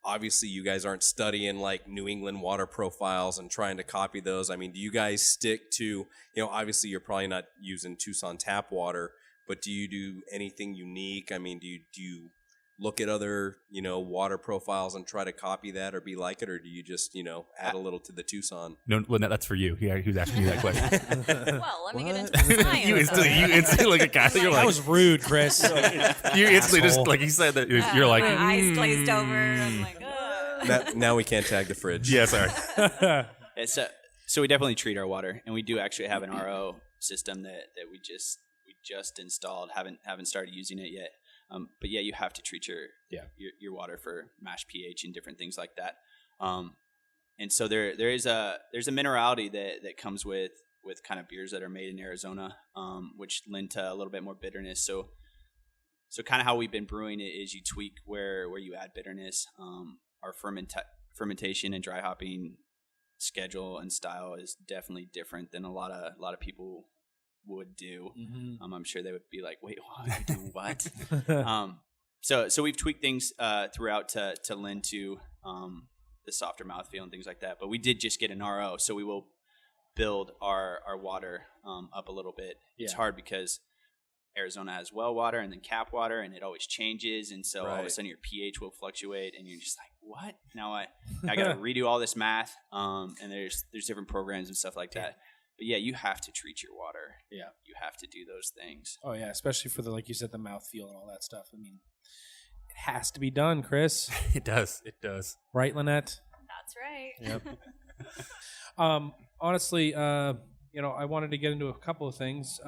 obviously, you guys aren't studying like New England water profiles and trying to copy those. I mean, do you guys stick to, obviously you're probably not using Tucson tap water, but do you do anything unique? I mean, do you look at other, water profiles and try to copy that or be like it, or do you just, add a little to the Tucson? No, Linette, that's for you. Yeah, who's asking you that question? Well, let me get into the science. you instantly like a guy. You're That like, was rude, Chris. you instantly just like you said that you're like, my eyes glazed over. I'm like, ugh. Now we can't tag the fridge. yeah, sorry. So we definitely treat our water, and we do actually have an RO system that we just installed. Haven't started using it yet. But yeah, you have to treat your water for mash pH and different things like that. And so there's a minerality that comes with kind of beers that are made in Arizona, which lend to a little bit more bitterness. So kind of how we've been brewing it is you tweak where you add bitterness. Our fermentation and dry hopping schedule and style is definitely different than a lot of people would do. Mm-hmm. I'm sure they would be like, wait, what? You do what? So we've tweaked things throughout to lend to the softer mouthfeel and things like that. But we did just get an RO, so we will build our water up a little bit. It's hard because Arizona has well water and then cap water, and it always changes, and so all of a sudden your pH will fluctuate, and you're just like, what? Now I got to redo all this math, and there's different programs and stuff like that. But yeah, you have to treat your water. Yeah, you have to do those things. Oh yeah, especially for the, like you said, the mouthfeel and all that stuff. I mean, it has to be done, Chris. It does. Right, Linette? That's right. Yep. Honestly, I wanted to get into a couple of things.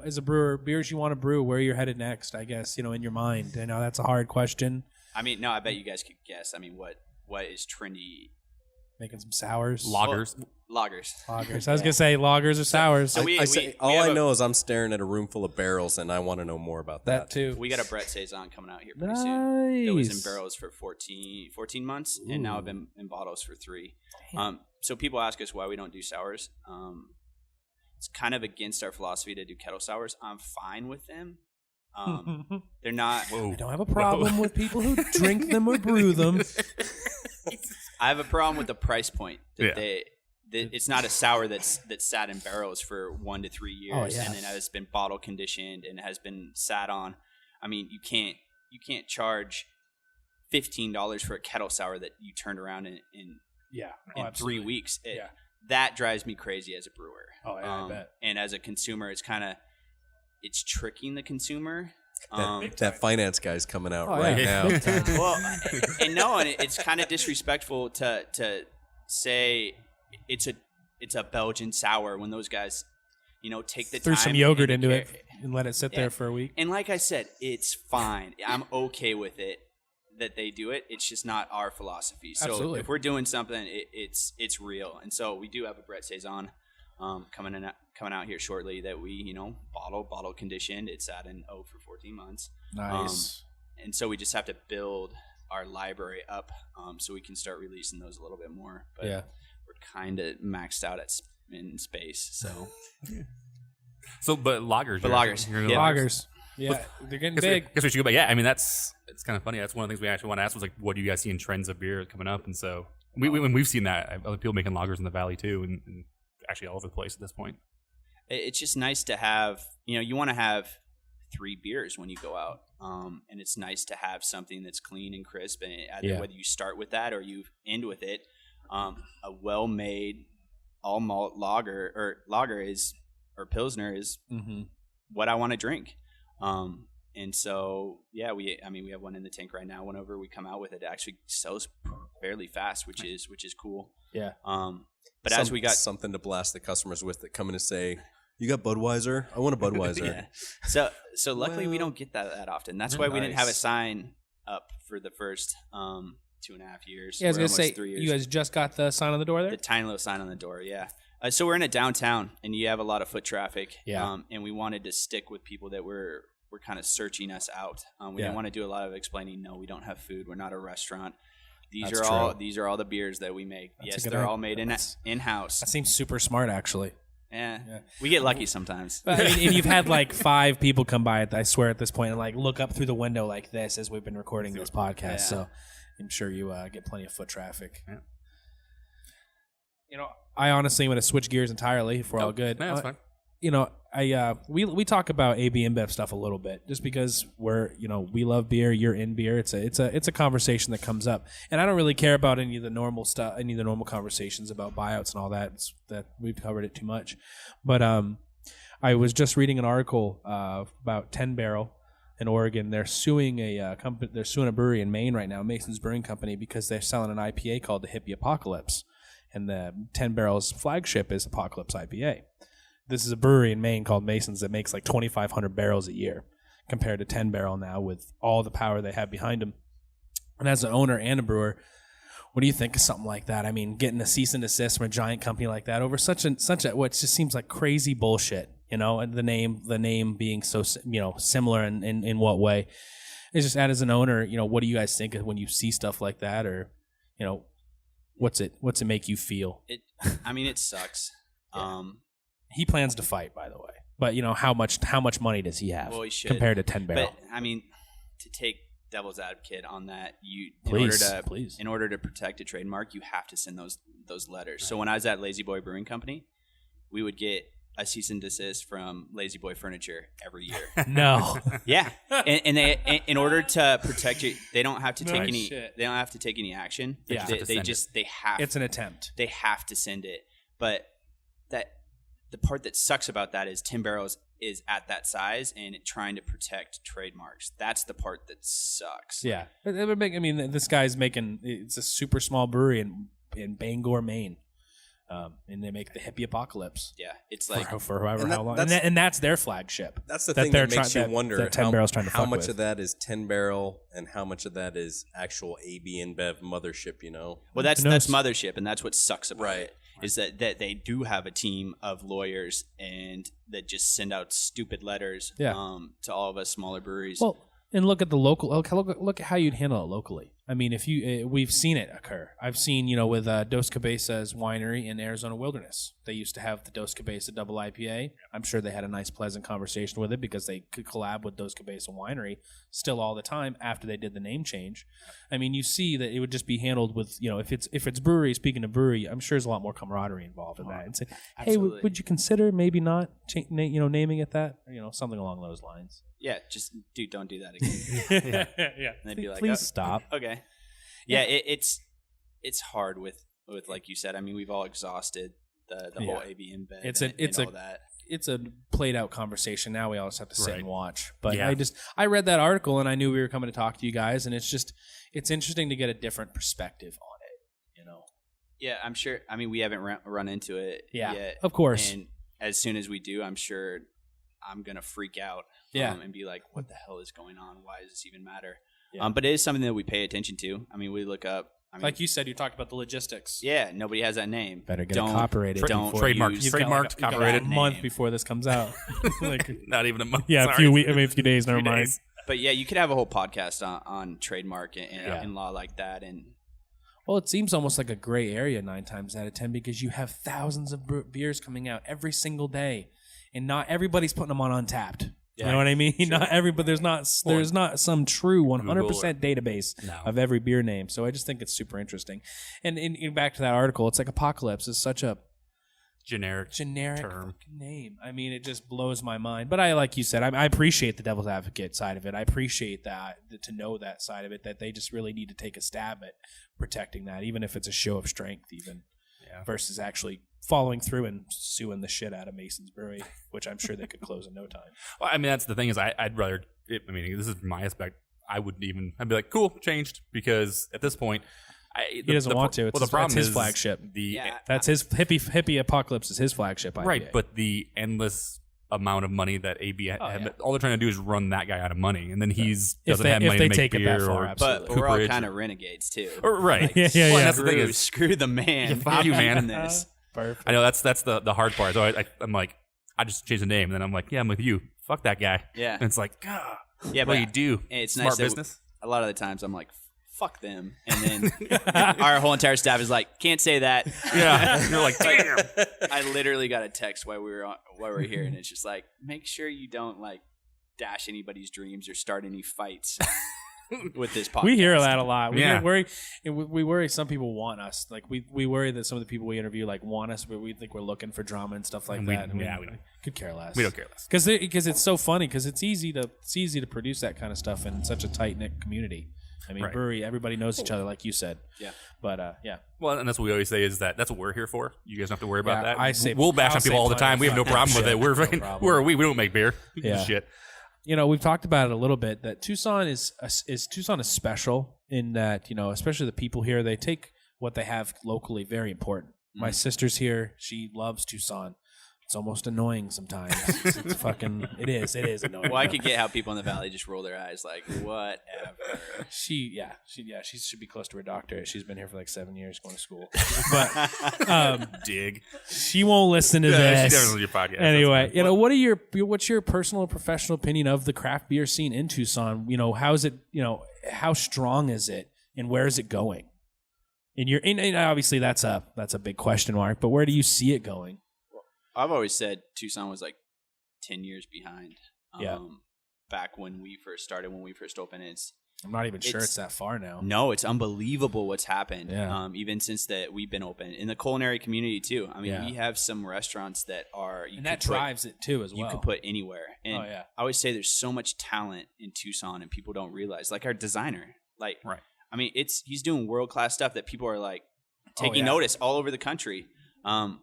As a brewer, beers you want to brew, where you're headed next, I guess, in your mind. I know that's a hard question. I mean, no, I bet you guys could guess. I mean, what is trendy? Making some sours. Lagers. I was going to say lagers or sours. So I know is I'm staring at a room full of barrels, and I want to know more about that. Too. We got a Brett Saison coming out here pretty soon. It was in barrels for 14 months, and now I've been in bottles for 3. So people ask us why we don't do sours. It's kind of against our philosophy to do kettle sours. I'm fine with them. They're not. I don't have a problem with people who drink them or brew them. I have a problem with the price point. It's not a sour that's sat in barrels for 1 to 3 years and then has been bottle conditioned and has been sat on. I mean, you can't charge $15 for a kettle sour that you turned around in 3 weeks. That drives me crazy as a brewer. Oh yeah, I bet. And as a consumer, it's tricking the consumer. That finance guy's coming out now. Well, and it's kind of disrespectful to say it's a Belgian sour when those guys, take the time. Threw some yogurt into it and let it sit there for a week. And like I said, it's fine. I'm okay with it that they do it. It's just not our philosophy. So Absolutely. If we're doing something, it's real. And so we do have a Brett Saison coming out here shortly that we, bottle conditioned. It's sat in oak for 14 months. Nice. And so we just have to build our library up so we can start releasing those a little bit more. But we're kind of maxed out in space. So, but lagers. Lagers. Yeah, they're getting big. Guess we should go back. Yeah, I mean it's kind of funny. That's one of the things we actually want to ask was like, what do you guys see in trends of beer coming up? And so we've seen that other people making lagers in the valley too, and actually all over the place at this point. It's just nice to have. You want to have 3 beers when you go out, and it's nice to have something that's clean and crisp. And whether you start with that or you end with it, a well-made all malt lager or pilsner is what I want to drink. And so, we have one in the tank right now. Whenever we come out with it, it actually sells fairly fast, which is cool. Yeah. But as we got something to blast the customers with that come in and say, you got Budweiser? I want a Budweiser. So luckily we don't get that often. That's why we didn't have a sign up for the first 2.5 years. Yeah, I was going to say, 3 years. you guys just got the sign on the door there? The tiny little sign on the door, yeah. So we're in a downtown, and you have a lot of foot traffic. Yeah. And we wanted to stick with people that were kind of searching us out. We didn't want to do a lot of explaining. No, we don't have food. We're not a restaurant. These are all the beers that we make. Yes, they're all made in-house. That seems super smart, actually. Yeah. We get lucky sometimes. But, and you've had like 5 people come by, I swear, at this point, and like look up through the window like this as we've been recording this podcast. Yeah. So I'm sure you get plenty of foot traffic. Yeah. I honestly am going to switch gears entirely if we're all good. No, that's fine. We talk about AB InBev stuff a little bit just because we love beer. You're in beer. It's a conversation that comes up, and I don't really care about any of the normal stuff, any of the normal conversations about buyouts and all that. That we've covered it too much. But I was just reading an article about 10 Barrel in Oregon. They're suing a company. They're suing a brewery in Maine right now, Mason's Brewing Company, because they're selling an IPA called the Hippie Apocalypse, and the 10 Barrel's flagship is Apocalypse IPA. This is a brewery in Maine called Mason's that makes like 2,500 barrels a year compared to 10 Barrel now with all the power they have behind them. And as an owner and a brewer, what do you think of something like that? I mean, getting a cease and desist from a giant company like that over such a what just seems like crazy bullshit, and the name being so, similar in what way? It's just, as an owner, what do you guys think of when you see stuff like that, or, What's it make you feel? It sucks. Yeah. He plans to fight, by the way. But how much money does he have compared to 10 Barrel? But to take devil's advocate on that, in order to protect a trademark, you have to send those letters. Right. So when I was at Lazy Boy Brewing Company, we would get a cease and desist from Lazy Boy Furniture every year. No. Yeah. And they, in order to protect you, they don't have to take any. They don't have to take any action. Yeah. They have. It's an attempt. They have to send it. But the part that sucks about that is 10 Barrels is at that size and trying to protect trademarks. That's the part that sucks. Yeah. This guy's making, it's a super small brewery in Bangor, Maine. And they make the hippie apocalypse. Yeah, it's like for however how long, and that's their flagship. That's the thing that makes you wonder that 10 Barrel's trying to how much with. of that is 10 Barrel and how much of that is actual AB InBev mothership. Well, that's mothership, and that's what sucks about it. Is that they do have a team of lawyers and that just send out stupid letters to all of us smaller breweries. Well, and look at the local. Look at how you'd handle it locally. I mean, if we've seen it occur. I've seen, with Dos Cabezas Winery in Arizona Wilderness. They used to have the Dos Cabeza double IPA. I'm sure they had a nice, pleasant conversation with it because they could collab with Dos Cabeza Winery still all the time after they did the name change. I mean, you see that it would just be handled with, if it's brewery. Speaking of brewery, I'm sure there's a lot more camaraderie involved in that. And say, hey, would you consider maybe not, naming it that, or, something along those lines. Yeah, just don't do that again. Yeah. And they'd be like, please stop. Okay. Yeah, it's hard with like you said. I mean, we've all exhausted the whole AB InBev all that. It's a played out conversation. Now we all just have to sit and watch. But I read that article and I knew we were coming to talk to you guys, and it's interesting to get a different perspective on it. Yeah, I'm sure. I mean, we haven't run into it yet. Of course. And as soon as we do, I'm sure I'm gonna freak out. And be like, what the hell is going on? Why does this even matter? Yeah. But it is something that we pay attention to. I mean, we look up. Like you said, you talked about the logistics. Yeah, nobody has that name. Better get it copyrighted. Trademarked, copyrighted. A month before this comes out. Not even a month. Yeah, a few days. Never mind. But yeah, you could have a whole podcast on trademark and law like that. And well, it seems almost like a gray area 9 times out of 10 because you have thousands of beers coming out every single day, and not everybody's putting them on Untapped. Yeah. You know what I mean? Sure. Not every, but there's not some true 100% database of every beer name. So I just think it's super interesting. And in back to that article, it's like Apocalypse is such a generic term name. I mean, it just blows my mind. But like you said, I appreciate the devil's advocate side of it. I appreciate that to know that side of it, that they just really need to take a stab at protecting that, even if it's a show of strength, versus actually following through and suing the shit out of Mason's Brewery, which I'm sure they could close in no time. Well, I mean, that's the thing is I'd rather, this is my aspect. I'd be like, cool, changed, because at this point, he doesn't want to. The problem is his flagship. That's his hippie Apocalypse is his flagship IPA. Right, but the endless amount of money that AB all they're trying to do is run that guy out of money, and then doesn't have money to make beer. Absolutely. But we're all kind of renegades too. Right. Yeah. That's the thing is, screw the man. Fuck you, man. This. Perfect. I know that's the hard part. So I'm like, I just changed the name, and then I'm like, yeah, I'm with you. Fuck that guy. Yeah. And it's like, God. Yeah, what do you do? It's smart nice business. A lot of the times I'm like, fuck them, and then our whole entire staff is like, can't say that. Yeah. You're like, damn. I literally got a text while we were here, and it's just like, make sure you don't like dash anybody's dreams or start any fights with this podcast. We hear that a lot. We worry some people want us. Like we worry that some of the people we interview want us, but we think we're looking for drama and stuff like that. We don't. Could care less. We don't care less because it's so funny because it's easy to produce that kind of stuff in such a tight knit community. I mean, brewery, everybody knows each other, like you said. Yeah. But, yeah. Well, and that's what we always say is that's what we're here for. You guys don't have to worry about that. We'll bash on people all the time. We have no problem with it. We don't make beer. Yeah. Shit. We've talked about it a little bit, that Tucson is special in that, especially the people here, they take what they have locally very important. My sister's here. She loves Tucson. It's almost annoying sometimes. It is annoying. Well, I could get how people in the valley just roll their eyes like, whatever. She should be close to her doctor. She's been here for 7 years going to school. But dig. She won't listen to this. She doesn't listen to your podcast. Anyway, what's your personal and professional opinion of the craft beer scene in Tucson? How's it, how strong is it and where is it going? And obviously that's a big question mark, but where do you see it going? I've always said Tucson was like 10 years behind. Yeah. Back when we first started, when we first opened, I'm not even sure it's that far now. No, it's unbelievable what's happened. Yeah. Even since that we've been open in the culinary community too. I mean, Yeah. we have some restaurants that are, And that drives it too as well. You could put anywhere. And Oh, yeah. I always say there's so much talent in Tucson and people don't realize, like our designer, like, Right. I mean, he's doing world-class stuff that people are like taking yeah. notice all over the country. A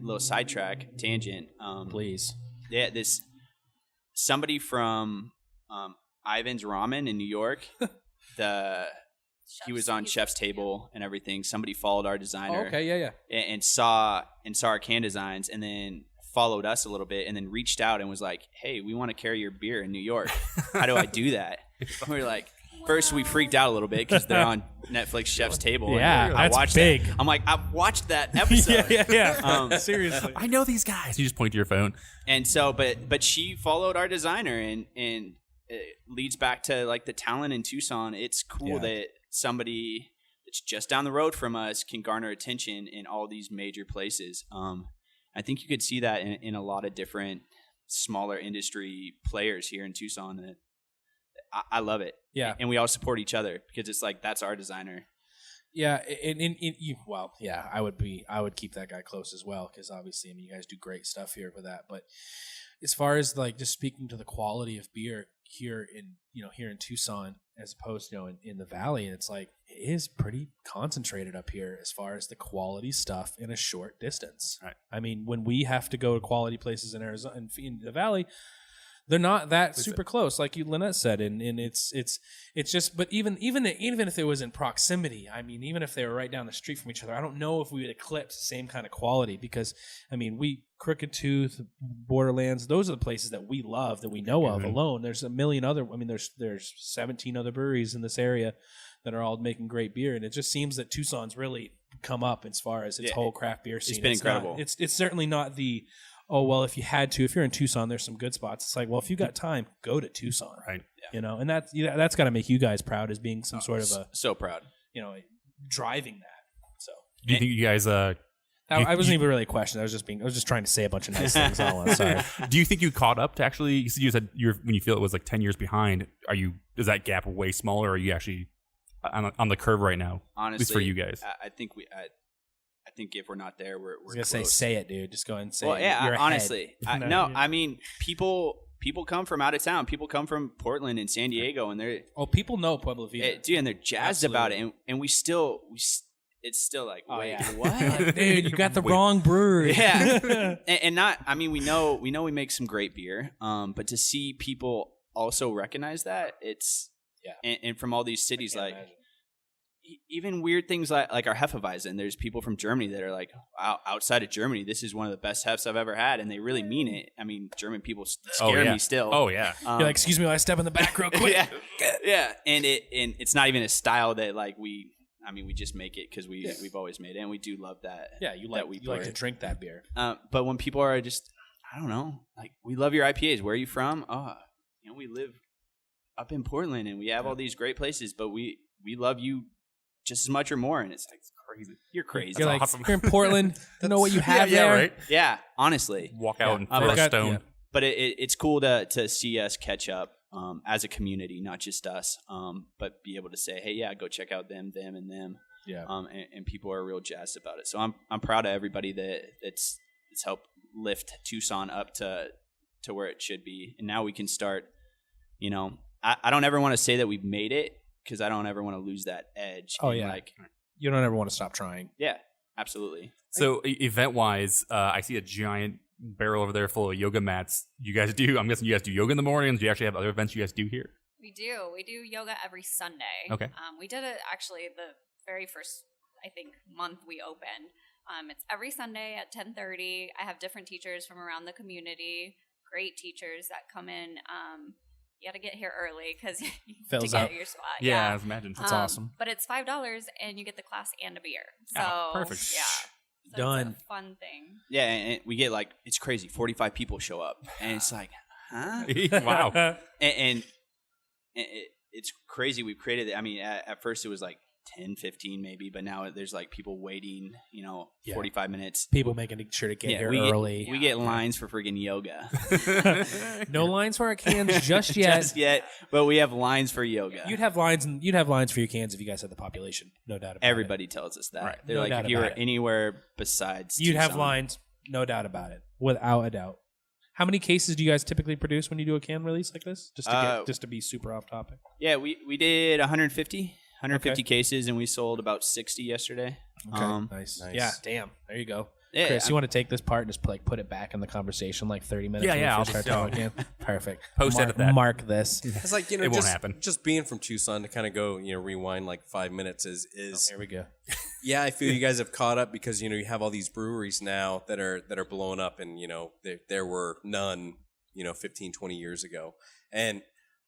little sidetrack tangent. Please. Yeah, somebody from Ivan's Ramen in New York. He was on Chef's Table and everything. Somebody followed our designer. Oh, okay, yeah. And saw our can designs, and then followed us a little bit, and then reached out and was like, "Hey, we want to carry your beer in New York. How do I do that?" And we were like, first we freaked out a little bit because they're on Netflix Chef's Table. Yeah, and that's I watched big. That. I'm like, I've watched that episode. yeah. Seriously. I know these guys. You just point to your phone. And so, but she followed our designer, and it leads back to like the talent in Tucson. It's cool that somebody that's just down the road from us can garner attention in all these major places. I think you could see that in a lot of different smaller industry players here in Tucson. That I love it. Yeah. And we all support each other because it's like, that's our designer. Yeah, I would keep that guy close as well because obviously, I mean, you guys do great stuff here with that. But as far as like just speaking to the quality of beer here in Tucson, as opposed to in the Valley, it's like it is pretty concentrated up here as far as the quality stuff in a short distance. Right. I mean, when we have to go to quality places in Arizona and in the Valley, they're not that super close, like Linette said, and it's just. But even if it was in proximity, I mean, even if they were right down the street from each other, I don't know if we would eclipse the same kind of quality because I mean, Crooked Tooth, Borderlands, those are the places that we love that we know of alone. There's a million other. I mean, there's 17 other breweries in this area that are all making great beer, and it just seems that Tucson's really come up as far as its whole craft beer scene. It's been incredible. It's certainly not the. Oh, well, if you're in Tucson, there's some good spots. It's like, well, if you got time, go to Tucson. Right. Yeah. And that's got to make you guys proud as being some sort of a. So proud. Driving that. So. Do you think you guys. I wasn't even really a question. I was just trying to say a bunch of nice things. Sorry. Do you think you caught up to actually. You said when you feel it was like 10 years behind, is that gap way smaller or are you actually on the curve right now? Honestly. At least for you guys. I think I think if we're not there, we're I was close. say it, dude. Just go ahead and say well, it. yeah, You're honestly. ahead. I mean, people come from out of town. People come from Portland and San Diego, and they're people know Pueblo Vida, dude, and they're jazzed about it. And we still, it's still like, wait, what, dude? You got the wrong brewery. Yeah, and not. I mean, we know we make some great beer. But to see people also recognize that, it's and from all these cities, like. Imagine. Even weird things like our Hefeweizen. There's people from Germany that are like, wow, outside of Germany, this is one of the best hefs I've ever had, and they really mean it. I mean, German people scare me still. Oh yeah. You're like, excuse me, while I step in the back real quick. yeah. And it's not even a style that like we just make it because we've always made it, and we do love that. Yeah, you like to drink that beer. But when people are just, I don't know, like, we love your IPAs. Where are you from? Oh, we live up in Portland, and we have all these great places, but we love you just as much or more, and it's like, crazy. You're crazy. You're like, awesome. You're in Portland. You know what you have there. Right. Yeah, honestly. Walk out and throw a stone. Yeah. But it's cool to see us catch up as a community, not just us, but be able to say, hey, yeah, go check out them, and them. Yeah. And people are real jazzed about it. So I'm proud of everybody that's helped lift Tucson up to where it should be. And now we can start, I don't ever want to say that we've made it, because I don't ever want to lose that edge. Oh, yeah. Like, you don't ever want to stop trying. Yeah, absolutely. So event-wise, I see a giant barrel over there full of yoga mats. I'm guessing you guys do yoga in the mornings. Do you actually have other events you guys do here? We do. We do yoga every Sunday. Okay. We did it actually the very first, I think, month we opened. It's every Sunday at 10:30. I have different teachers from around the community, great teachers that come in. You got to get here early because you Fills to get up. your spot. Yeah, I imagine. That's awesome. But it's $5 and you get the class and a beer. So perfect. Yeah. So Done. It's a fun thing. Yeah, and we get like, it's crazy, 45 people show up, and it's like, huh? Wow. And it's crazy. We've created it. I mean, at first it was like 10, 15 maybe, but now there's like people waiting, 45 minutes. People making sure to get here early. We get lines for friggin' yoga. No lines for our cans just yet. Just yet, but we have lines for yoga. You'd have lines for your cans if you guys had the population, no doubt about Everybody tells us that. Right. They're No like, doubt if you were about it. anywhere besides You'd have Tucson. lines, no doubt about it, without a doubt. How many cases do you guys typically produce when you do a can release like this? Just to be super off topic. Yeah, we did 150 cases, and we sold about 60 yesterday. Okay, nice. Yeah, damn. There you go. Yeah, Chris, you want to take this part and just put it back in the conversation like 30 minutes? Yeah, when yeah, we I'll start just- talking again? Perfect. Post-edit that. Mark this. It's like, It won't happen. Just being from Tucson to kind of go, rewind like 5 minutes is Here we go. yeah, I feel you guys have caught up because you have all these breweries now that are blowing up, and there were none 15, 20 years ago. And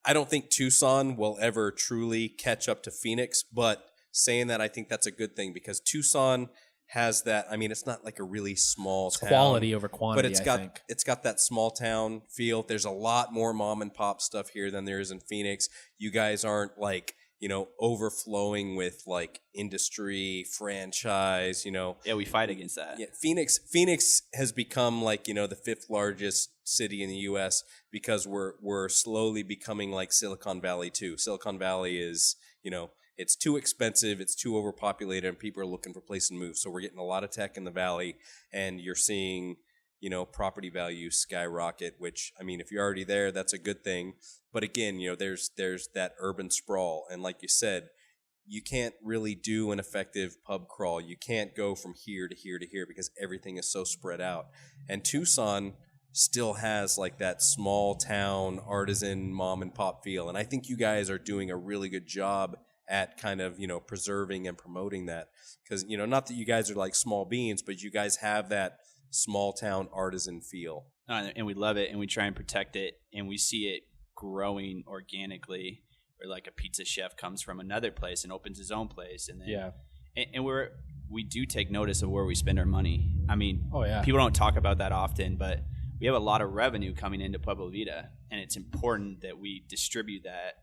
I don't think Tucson will ever truly catch up to Phoenix, but saying that, I think that's a good thing because Tucson has that. I mean, it's not like a really small town, Quality over quantity, but it's got that small town feel. There's a lot more mom and pop stuff here than there is in Phoenix. You guys aren't like overflowing with like industry franchise. Yeah, we fight against that. Yeah, Phoenix has become like the fifth largest city in the U.S. because we're slowly becoming like Silicon Valley too. Silicon Valley is it's too expensive, it's too overpopulated, and people are looking for place to move. So we're getting a lot of tech in the valley, and you're seeing property values skyrocket. Which, I mean, if you're already there, that's a good thing. But again, there's that urban sprawl, and like you said, you can't really do an effective pub crawl. You can't go from here to here to here because everything is so spread out. And Tucson still has like that small town artisan mom and pop feel, and I think you guys are doing a really good job at kind of preserving and promoting that, because not that you guys are like small beans, but you guys have that small town artisan feel, And we love it, and we try and protect it, and we see it growing organically, where like a pizza chef comes from another place and opens his own place, and then and we do take notice of where we spend our money. I mean, people don't talk about that often, but we have a lot of revenue coming into Pueblo Vida, and it's important that we distribute that.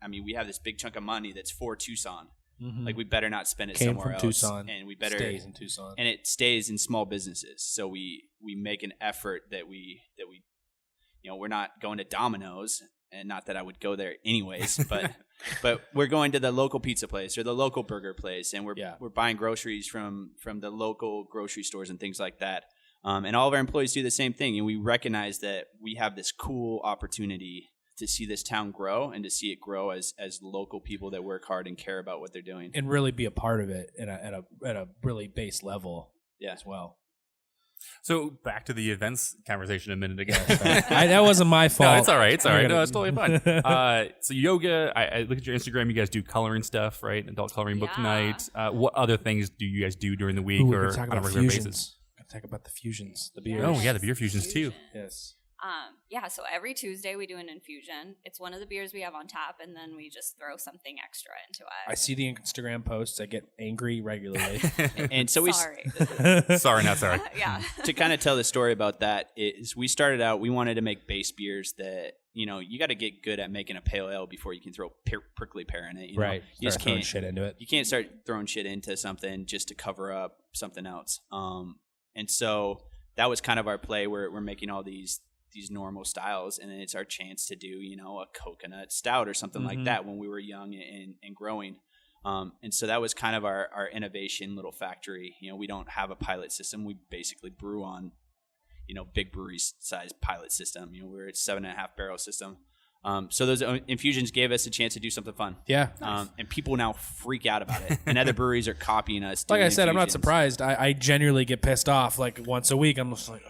I mean, we have this big chunk of money that's for Tucson. Mm-hmm. Like, we better not spend it Came somewhere from else. Tucson, and we better stays in Tucson, and it stays in small businesses. So we make an effort that we we're not going to Domino's, and not that I would go there anyways, but we're going to the local pizza place or the local burger place, and we're buying groceries from the local grocery stores and things like that. And all of our employees do the same thing, and we recognize that we have this cool opportunity to see this town grow and to see it grow as local people that work hard and care about what they're doing and really be a part of it at a really base level as well. So back to the events conversation a minute ago. That wasn't my fault. No, it's all right. It's all right. No, it's totally fine. So yoga, I look at your Instagram. You guys do coloring stuff, right? Adult coloring book night. What other things do you guys do during the week or on a regular basis? Talk about the fusions, the beers. Oh yeah, the beer fusions too. Yes. So every Tuesday we do an infusion. It's one of the beers we have on tap, and then we just throw something extra into it. I see the Instagram posts. I get angry regularly. And so Sorry. Sorry, not sorry. Yeah. To kind of tell the story about that is we started out, we wanted to make base beers that, you got to get good at making a pale ale before you can throw prickly pear in it. Right. You just throwing can't shit into it. You can't start throwing shit into something just to cover up something else. And so that was kind of our play. We're making all these normal styles, and then it's our chance to do a coconut stout or something like that when we were young and growing. And so that was kind of our innovation little factory. We don't have a pilot system. We basically brew on big brewery size pilot system. We're at 7.5 barrel system. So those infusions gave us a chance to do something fun. Yeah. And people now freak out about it, and other breweries are copying us. Like I said, I'm not infusions. surprised. I genuinely get pissed off like once a week. I'm just like,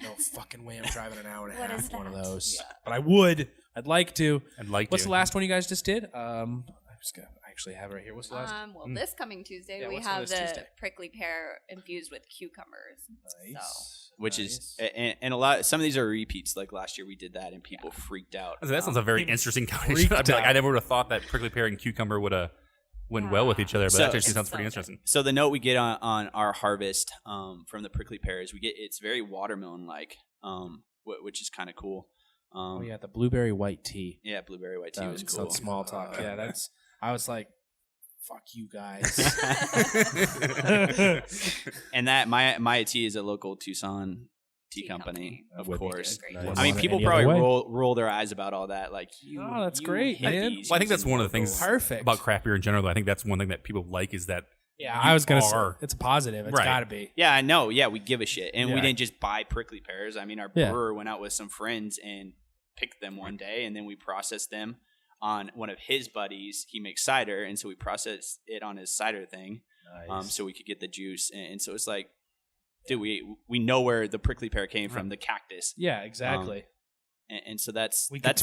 no fucking way I'm driving an hour and a What half is to one of that? those. Yeah. But I would. I'd like to. What's to. the last one you guys just did? I actually have it right here. What's the last? This coming Tuesday, Yeah, we what's on have this the Tuesday? prickly pear infused with cucumbers. Nice. Which is and a lot. Some of these are repeats. Like last year, we did that, and people freaked out. That sounds a very interesting combination. I'd be like, I never would have thought that prickly pear and cucumber would have went well with each other, but that actually sounds pretty interesting. So the note we get on our harvest from the prickly pears, it's very watermelon like, which is kind of cool. The blueberry white tea. Yeah, blueberry white tea was cool. Small talk. I was like, fuck you guys. And that Maya Tea is a local Tucson tea company, of course. I mean, people probably roll their eyes about all that. Like, oh, that's great, man. Well, I think that's one of the things perfect about craft beer in general. I think that's one thing that people like is that. Yeah, I was gonna say it's a positive. It's got to be. Yeah, I know. Yeah, we give a shit, and we didn't just buy prickly pears. I mean, our brewer went out with some friends and picked them one day, and then we processed them on one of his buddies. He makes cider, and so we processed it on his cider thing, so we could get the juice. And so it's like, dude, we know where the prickly pear came from, the cactus. Yeah, exactly. And so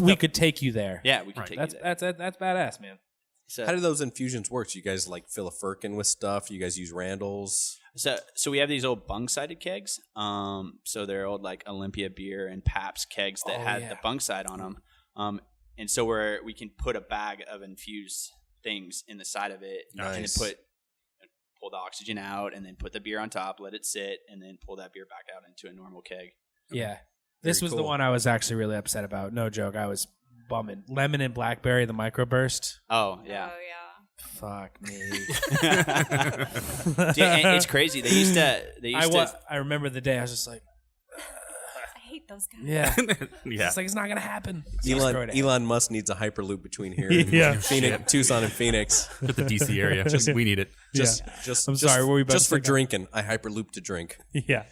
we could take you there. Yeah, we could take you there. That's badass, man. So, how do those infusions work? Do you guys like fill a firkin with stuff? You guys use Randall's? So we have these old bung-sided kegs. So they're old like Olympia beer and Pabst kegs that had the bung side on them. And so we can put a bag of infused things in the side of it, and then pull the oxygen out, and then put the beer on top, let it sit, and then pull that beer back out into a normal keg. Yeah, this was the one I was actually really upset about. No joke, I was bumming. Lemon and blackberry, the microburst. Oh yeah. Fuck me. Dude, it's crazy. They used to. I remember the day. I was just like, I hate those guys. yeah. Yeah. It's like, it's not gonna happen. Elon Musk needs a hyperloop between here and Phoenix, Tucson and Phoenix. Just the DC area. We need it. I'm sorry. What were we about just to for drinking? I hyperloop to drink. Yeah.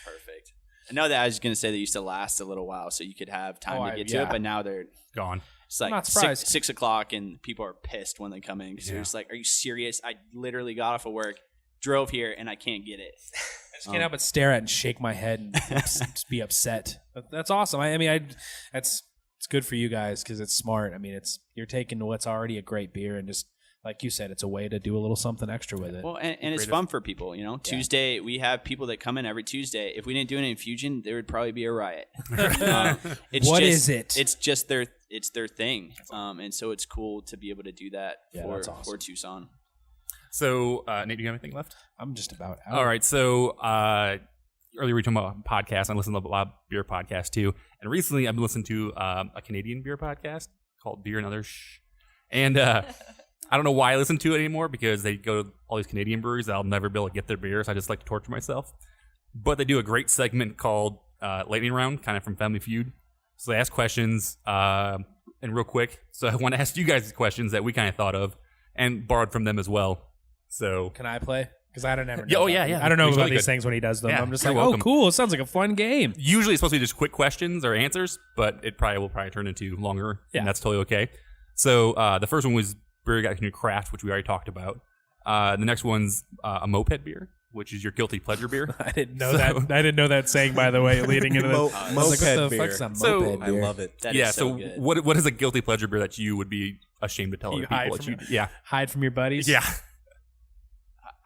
Perfect. I know that I was going to say they used to last a little while, so you could have time to get to it, but now they're gone. It's like I'm not surprised. 6 o'clock, and people are pissed when they come in because they're just like, "Are you serious? I literally got off of work, drove here, and I can't get it." I just can't help but stare at and shake my head and just be upset. That's awesome. It's good for you guys because it's smart. I mean, you're taking what's already a great beer and just, like you said, it's a way to do a little something extra with it. Well, and it's fun for people, you know. Tuesday, we have people that come in every Tuesday. If we didn't do an infusion, there would probably be a riot. What is it? It's just their thing, and so it's cool to be able to do that for Tucson. So, Nate, do you have anything left? I'm just about out. All right. So, earlier we were talking about podcasts. I listen to a lot of beer podcasts too, and recently I've been listening to a Canadian beer podcast called Beer and Other and I don't know why I listen to it anymore because they go to all these Canadian breweries that I'll never be able to get their beers. I just like to torture myself. But they do a great segment called Lightning Round, kind of from Family Feud. So they ask questions, and real quick. So I want to ask you guys questions that we kind of thought of and borrowed from them as well. So can I play? Because I don't ever know. Yeah. I don't know about these things when he does them. Yeah, I'm just like, oh, cool. It sounds like a fun game. Usually it's supposed to be just quick questions or answers, but it will probably turn into longer, and that's totally okay. So the first one was beer got new craft, which we already talked about. The next one's a moped beer, which is your guilty pleasure beer. I didn't know that. I didn't know that saying, by the way, leading into the moped beer. So I love it. That is so good. What is a guilty pleasure beer that you would be ashamed to tell other people? Hide from your buddies. Yeah.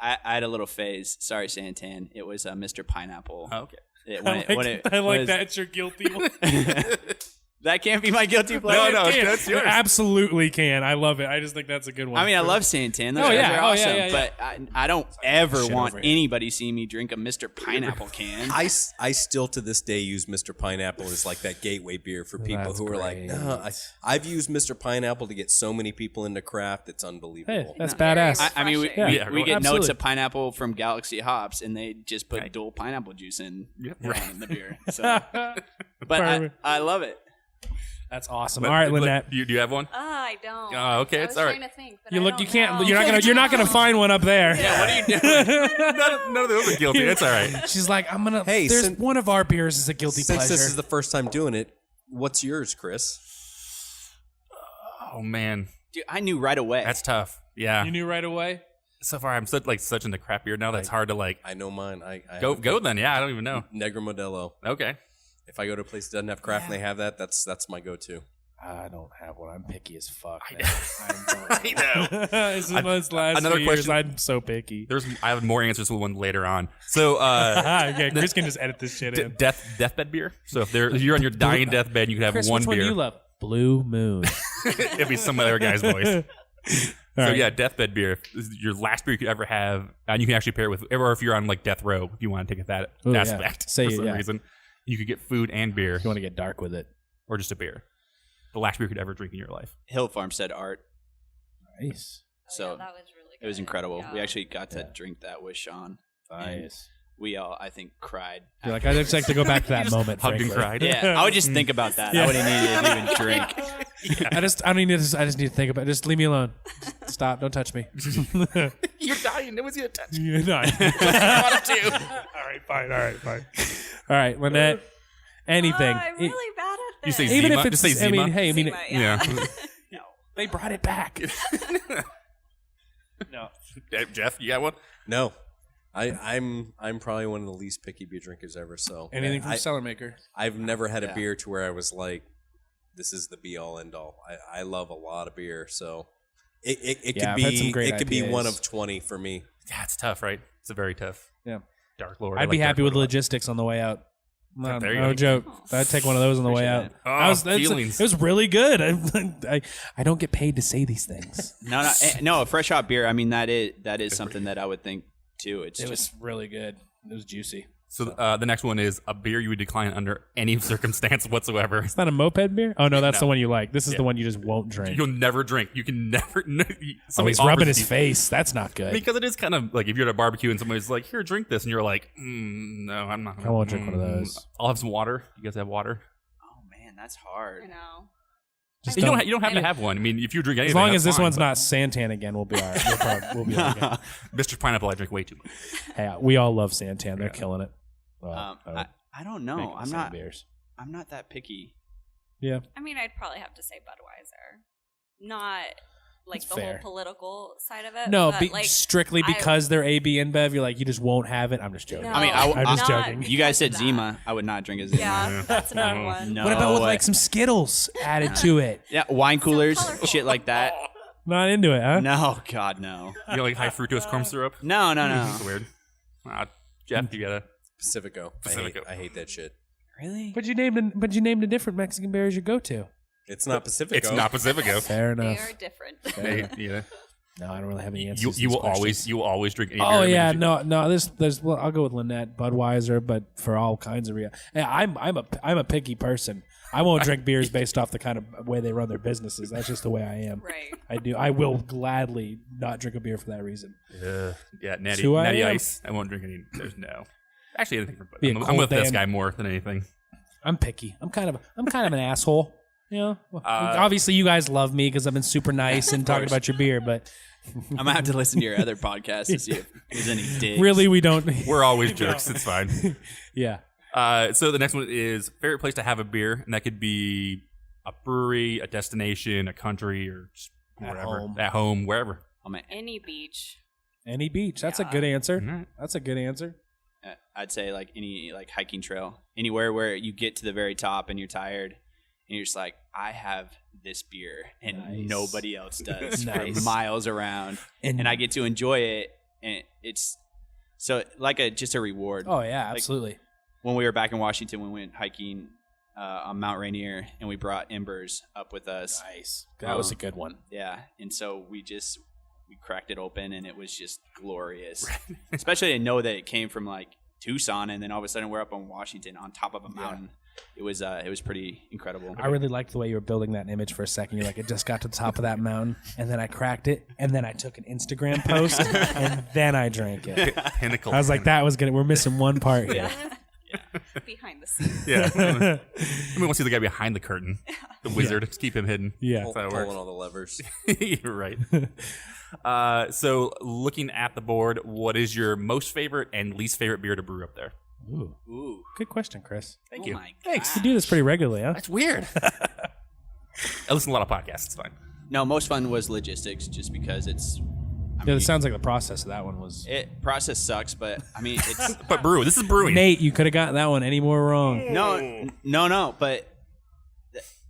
I had a little phase. Sorry, Santan. It was Mr. Pineapple. Oh, okay. I like that. It's your guilty one. That can't be my guilty pleasure. No, that's yours. It absolutely can. I love it. I just think that's a good one. I mean, I love Santan. Those guys are awesome. But I don't ever want anybody seeing me drink a Mr. Pineapple can. I still to this day use Mr. Pineapple as like that gateway beer for people who are like, I've used Mr. Pineapple to get so many people into craft. It's unbelievable. Hey, that's badass. I mean, we get notes of pineapple from Galaxy Hops, and they just put dual pineapple juice in the beer. So, but I love it. That's awesome. All right, Linette. Do you have one? I don't. Oh, okay, it's all right. I was trying to think, but you I can't. know. You're not gonna find one up there. Yeah, what are you doing? None of those are guilty. It's all right. She's like, I'm gonna. Hey, there's one of our beers is a guilty pleasure. Since this is the first time doing it, what's yours, Chris? Oh man, dude, I knew right away. That's tough. Yeah, you knew right away. So far, I'm such into crap beer now. That's hard to like. I know mine. I go then. Yeah, I don't even know. Negro Modelo. Okay. If I go to a place that doesn't have craft and they have that, that's my go-to. I don't have one. I'm picky as fuck. I know. This last another few question. years, I'm so picky. I have more answers to one later on. So, yeah, Chris can just edit this shit in. Deathbed beer. So if you're on your dying deathbed, you could have Chris, one which beer. One you love? Blue Moon. It'd be some other guy's voice. Yeah, deathbed beer. This is your last beer you could ever have, and you can actually pair it with, or if you're on like death row, if you want to take it that aspect for some reason, you could get food and beer. If you want to get dark with it, or just a beer. The last beer you could ever drink in your life. Hill Farm said art. Nice. So that was really It was incredible. Yeah. We actually got to drink that with Sean. Nice. We all, I think, cried. You're like, I just like to go back to that moment. Hugged and frankly. cried. Yeah, I would just think about that. I wouldn't need to even drink. I just need to think about it. Just leave me alone. Stop. Don't touch me. You're dying. No one's gonna touch you. You're not. All right, fine. All right, Linette. Anything. I'm really bad at You this. say Even Zima? if it's, Just say I mean, Zima? hey, I mean, Zima, Yeah. No. they brought it back. No. Jeff, you got one? No, I'm probably one of the least picky beer drinkers ever. So Anything from Cellar Maker. I've never had a Yeah. beer to where I was like, this is the be all end all. I love a lot of beer, so it Yeah, could I've had some be great it could be IPAs. one of 20 for me. Yeah, it's tough, right? It's a very tough. Yeah. Dark Lord. I'd I be like happy Dark with Lord a lot. logistics on the way out. No, There you no go. joke. I'd take one of those on the way out. Appreciate Oh, It feelings. was really good. I don't get paid to say these things. No, a fresh hot beer. I mean, that is something that I would think too. It's It just was really good. It was juicy. So the next one is a beer you would decline under any circumstance whatsoever. It's not a moped beer? Oh, no, that's the No. one you like. This is Yeah. the one you just won't drink. You'll never drink. You can never. Oh, he's rubbing his face. That's not good. Because it is kind of like if you're at a barbecue and somebody's like, "Here, drink this," and you're like, "No, I'm not." I won't drink one of those. I'll have some water. You guys have water? oh man, that's hard. I know. Just You don't have to have one. I mean, if you drink anything, As long as that's this fine, one's but not Santan again, we'll be all right. We'll be all right. Mr. Pineapple, I drink way too much. Hey, we all love Santan. They're killing it. Well, I don't know. I'm not. Beers. I'm not that picky. Yeah. I mean, I'd probably have to say Budweiser. Not like That's the fair. whole political side of it. No, but like, strictly because they're AB InBev, you're like, you just won't have it. I'm just joking. No, I mean, I'm just not joking. You guys said that. Zima. I would not drink a Zima. Yeah, that's another one. No. What about with way. like some Skittles added to it? Yeah, wine coolers, colorful. shit like that. Not into it, huh? No, God, no. You know, like high fructose corn syrup. No. That's weird. Jeff, you gotta. Pacifico. Pacifico. I hate that shit. Really? But you named a different Mexican beer as your go-to. It's not Pacifico. It's not Pacifico. Fair They enough. are different. Hey, yeah. No, I don't really have any answers. You to will these questions. always drink. Any Oh beer. yeah, I mean, no. There's. Well, I'll go with Linette, Budweiser, but for all kinds of reasons. Yeah, I'm a picky person. I won't drink beers based off the kind of way they run their businesses. That's just the way I am. Right. I will gladly not drink a beer for that reason. Yeah, natty who I am. ice. I won't drink any. There's no. Actually, anything from. Be a I'm cold with this damn- guy more than anything. I'm picky. I'm kind of an asshole. You know, obviously you guys love me because I've been super nice and talking about your beer, but I'm gonna have to listen to your other podcast to see if there's any digs. really we don't. We're always jerks. It's fine. Yeah. So the next one is favorite place to have a beer, and that could be a brewery, a destination, a country, or just wherever. home. At home, wherever. Any beach. Any beach. That's a Yeah. good answer. Mhm. That's a good answer. I'd say like any like hiking trail, anywhere where you get to the very top and you're tired, and you're just like, I have this beer and Nice. nobody else does Nice. for miles around, and I get to enjoy it, and it's so like just a reward. Oh yeah, absolutely. When we were back in Washington, we went hiking on Mount Rainier, and we brought Embers up with us. Nice. That was a good one. Yeah, and so we cracked it open, and it was just glorious. Especially to know that it came from like Tucson, and then all of a sudden we're up on Washington on top of a mountain. It was pretty incredible. I really liked the way you were building that image for a second. You're like, it just got to the top of that mountain, and then I cracked it, and then I took an Instagram post, and then I drank it. Pinnacle. I was like, that was gonna. We're missing one part here. Behind the scenes. Yeah. I mean, we'll see the guy behind the curtain, the wizard. Just keep him hidden. Yeah. That's how it works. Pulling all the levers. You're right. So, looking at the board, what is your most favorite and least favorite beer to brew up there? Ooh, Ooh, good question, Chris. Thank oh you. my Thanks. You do this pretty regularly, huh? That's weird. I listen to a lot of podcasts. It's fine. No, most fun was logistics, just because it's. Yeah, it sounds like the process of that one was. Process sucks, but I mean it's But brew. This is brewing. Nate, you could have gotten that one any more wrong. no, but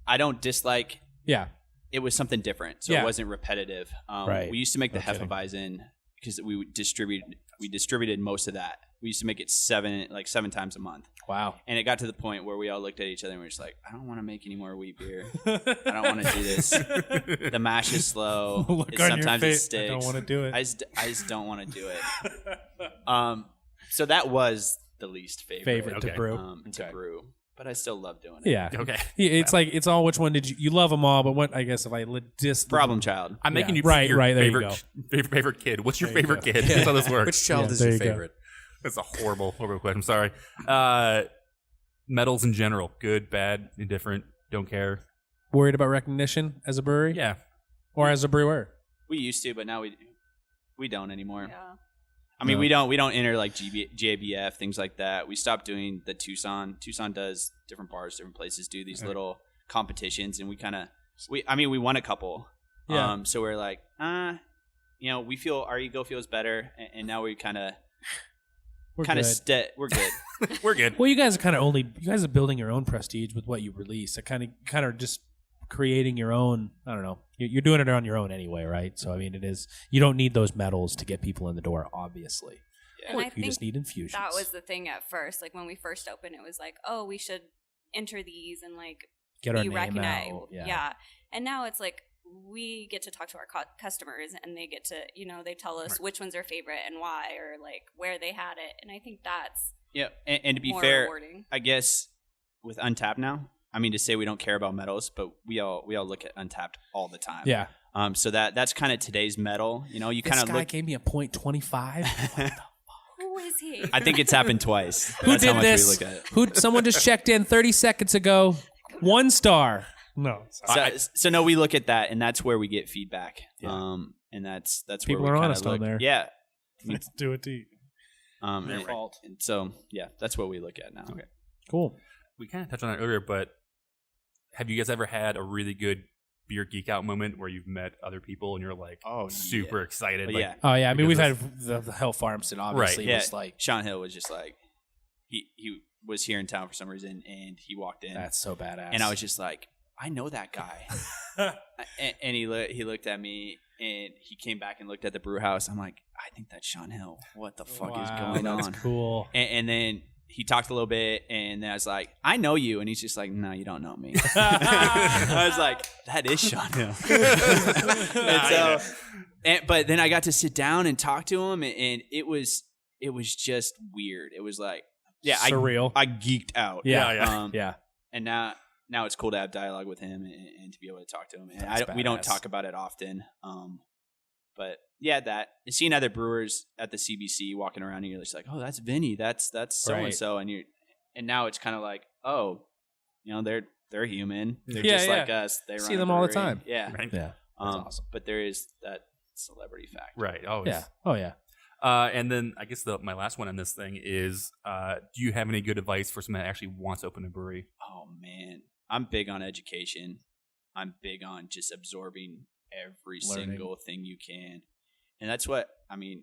I don't dislike. Yeah. It was something different, so Yeah. it wasn't repetitive. Right. We used to make the No kidding. Hefeweizen because we distributed most of that. We used to make it seven times a month, Wow. and it got to the point where we all looked at each other and we were just like, I don't want to make any more wheat beer. I don't want to do this. The mash is slow. Look It- on your sometimes face. it sticks. I don't want to do it. I just don't want to do it. So that was the least favorite. Favorite to Okay. brew. To brew. but I still love doing it. Yeah. Okay. Yeah, it's like it's all which one did you love them all, but what I guess if I just Problem child. I'm making you right, pick your right, there you favorite kid. What's your There you favorite go. kid? That's how this works. Which child Yeah, is there your you go. favorite? That's a horrible question. I'm sorry. Medals in general, good, bad, indifferent, don't care. worried about recognition as a brewery? Yeah. Or as a brewer? We used to, but now we don't anymore. Yeah. I mean, No. we don't enter like GABF, things like that. We stopped doing the Tucson. Tucson does different bars, different places do these little competitions, and we won a couple. Yeah. So we're like, we feel our ego feels better, and now we kind of We're good. we're good. We're good. Well, you guys are building your own prestige with what you release. It kind of just creating your own. I don't know. You're doing it on your own anyway, right? So I mean, it is. You don't need those medals to get people in the door, obviously. And I You think just need infusions. that was the thing at first. Like when we first opened, it was like, oh, we should enter these and like Get our be name recognized. out. Yeah. And now it's like we get to talk to our customers, and they get to, they tell us which one's their favorite and why, or like where they had it. And I think that's Yeah, and to be more fair, rewarding. I guess with Untapped now, I mean to say we don't care about medals, but we all look at Untapped all the time. Yeah. So that's kind of today's medal. You This kind of guy look. gave me a .25. Who is he? I think it's happened twice. Who That's how did much this? we look at it. Someone just checked in 30 seconds ago. 1 star. No. So no, we look at that, and that's where we get feedback. Yeah. And that's People where we are kinda honest on look. there. Yeah. Let's do it to you. And, and so yeah, that's what we look at now. Okay. Cool. We kind of touched on it earlier, but have you guys ever had a really good beer geek out moment where you've met other people and you're like super excited? Oh, like, yeah. Oh yeah, I mean because we've had the Hell Farmstead obviously Yeah. was like Sean Hill was just like he was here in town for some reason, and he walked in. that's so badass. And I was just like, I know that guy. and he looked at me, and he came back and looked at the brew house. I'm like, I think that's Sean Hill. What the fuck is going that's on? cool. And then he talked a little bit, and then I was like, I know you. And he's just like, no, you don't know me. I was like, that is Sean Hill. But then I got to sit down and talk to him, and it was just weird. It was like, surreal. I geeked out. Yeah. Yeah. And now it's cool to have dialogue with him and to be able to talk to him. And we don't badass. talk about it often. But yeah, that seeing other brewers at the CBC walking around, and you're just like, oh, that's Vinny. That's so and so. And now it's kind of like, oh, they're human. They're Yeah, just yeah. like us. They See run a them all the brewery. time. Yeah. Right. Yeah. That's awesome. But there is that celebrity factor. Right. Oh, Yeah. Oh yeah. And then I guess my last one on this thing is, do you have any good advice for someone that actually wants to open a brewery? Oh man, I'm big on education. I'm big on just absorbing every Learning. single thing you can, and that's what I mean.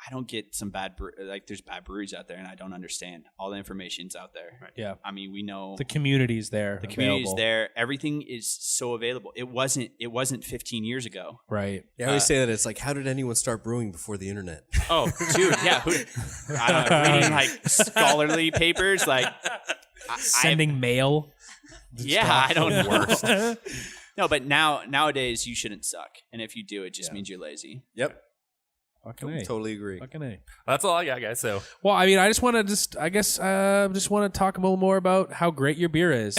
I don't get some bad there's bad breweries out there, and I don't understand. All the information's out there. Right. Yeah. I mean, we know The community's there. the community's available. there. Everything is so available. It wasn't 15 years ago. Right. Yeah, I always say that it's like, how did anyone start brewing before the internet? Oh, dude, yeah. I don't know, reading like scholarly papers, like Sending mail. I don't Worst. know. No, but nowadays you shouldn't suck, and if you do, it just means you're lazy. Yep. Fucking A. Totally agree. Fucking A. That's all I got, guys. So Well, I mean, I just want to talk a little more about how great your beer is.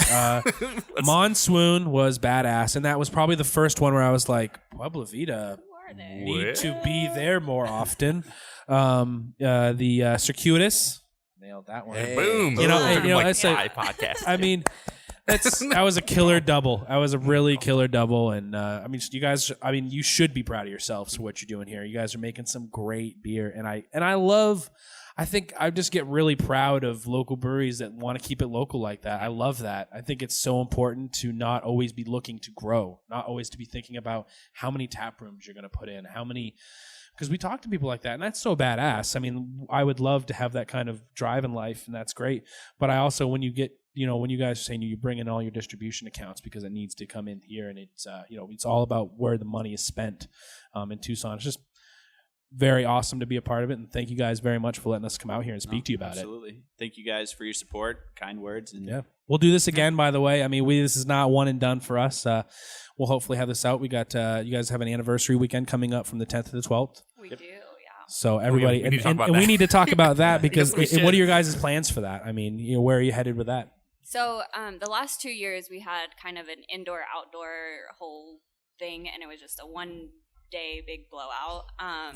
Monsoon was badass, and that was probably the first one where I was like, Pueblo Vida Who are they? need to be there more often. The Circuitous, nailed that one. Hey. boom. You know, Like it's a- podcast. I mean, that was a killer double. That was a really killer double, and I mean, you guys. I mean, you should be proud of yourselves for what you're doing here. You guys are making some great beer, and I love. I think I just get really proud of local breweries that want to keep it local like that. I love that. I think it's so important to not always be looking to grow, not always to be thinking about how many tap rooms you're going to put in, how many. Because we talk to people like that, and that's so badass. I mean, I would love to have that kind of drive in life, and that's great. But I also, when you get, when you guys are saying you bring in all your distribution accounts because it needs to come in here, and it's, it's all about where the money is spent in Tucson. It's just very awesome to be a part of it, and thank you guys very much for letting us come out here and speak to you about Absolutely. Thank you guys for your support, kind words, and it. Yeah, we'll do this again. By the way, I mean, this is not one and done for us. We'll hopefully have this out. We got you guys have an anniversary weekend coming up from the 10th to the 12th. We do, yeah. So everybody, we need to talk about and we that. need to talk about that because Yes, we what are should. your guys' plans for that? I mean, where are you headed with that? So the last 2 years we had kind of an indoor-outdoor whole thing, and it was just a one-day big blowout.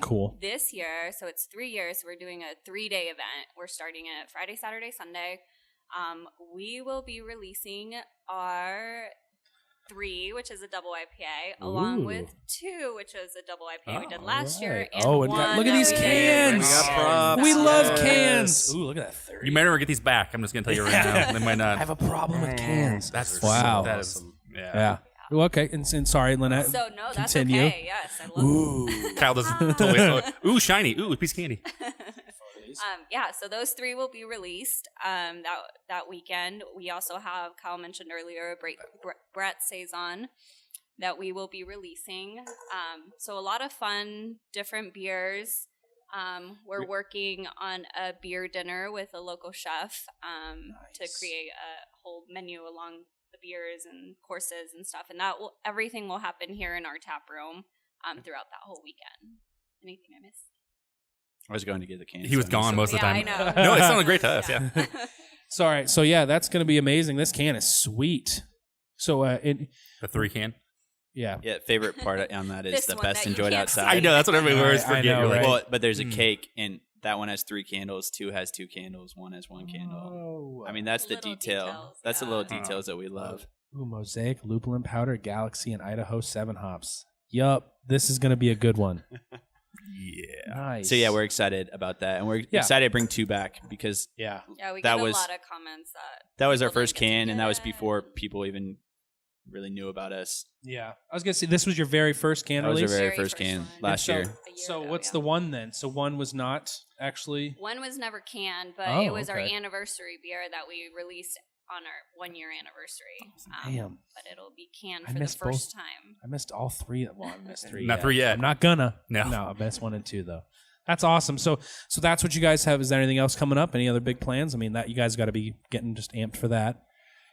Cool. This year, so it's 3 years, so we're doing a 3-day event. We're starting it Friday, Saturday, Sunday. We will be releasing our 3, which is a double IPA, along with 2, which is a double IPA we did last year. And and one look at these that we cans. We got props. We love Yes. cans. Ooh, look at that 30. You might never get these back. I'm just gonna tell you right now. They might not. I have a problem with cans. That's Wow. That is, Awesome. Yeah. Well, okay. And sorry, Linette. So no, that's Continue. okay. Yes, I love Ooh. Kyle doesn't totally. Ooh, shiny. Ooh, a piece of candy. yeah, so those 3 will be released that weekend. We also have, Kyle mentioned earlier, Brett Saison that we will be releasing. So a lot of fun, different beers. We're working on a beer dinner with a local chef to create a whole menu along the beers and courses and stuff. And everything will happen here in our tap room throughout that whole weekend. Anything I missed? I was going to get the cans. He was gone most of the time. Yeah, I know. No, it sounded great to us. Yeah. Sorry. So yeah, that's going to be amazing. This can is sweet. So The 3 can. yeah. Yeah, favorite part on that is This the one best that you enjoyed can't outside. I know that's what everybody always I forget. know, You're like, right? Well, but there's a cake, and that one has 3 candles. 2 has 2 candles. 1 has 1 candle. I mean, that's the Little detail. details, That's the yeah. little details that we love. Ooh, Mosaic, Lupulin Powder, Galaxy, and Idaho 7 hops. Yup. This is going to be a good one. yeah. Nice. So yeah, we're excited about that, and we're Yeah. excited to bring 2 back because Yeah. Yeah, we That got was- a lot of comments that was our people first didn't get to can, and that was get. before people even really knew about us. Yeah. I was going to say, this was your very first can That was release? our very Very first first can one. last so, year. A year So ago, what's yeah. the one then? So one was not actually... One was never canned, but Oh, it was our okay. anniversary beer that we released on our 1-year anniversary. Damn. But it'll be canned I for the missed first both. time. I missed all 3. Well, I missed 3 Not 3 yet. I'm not gonna. No. I missed 1 and 2 though. That's awesome. So that's what you guys have. Is there anything else coming up? Any other big plans? I mean, that you guys got to be getting just amped for that.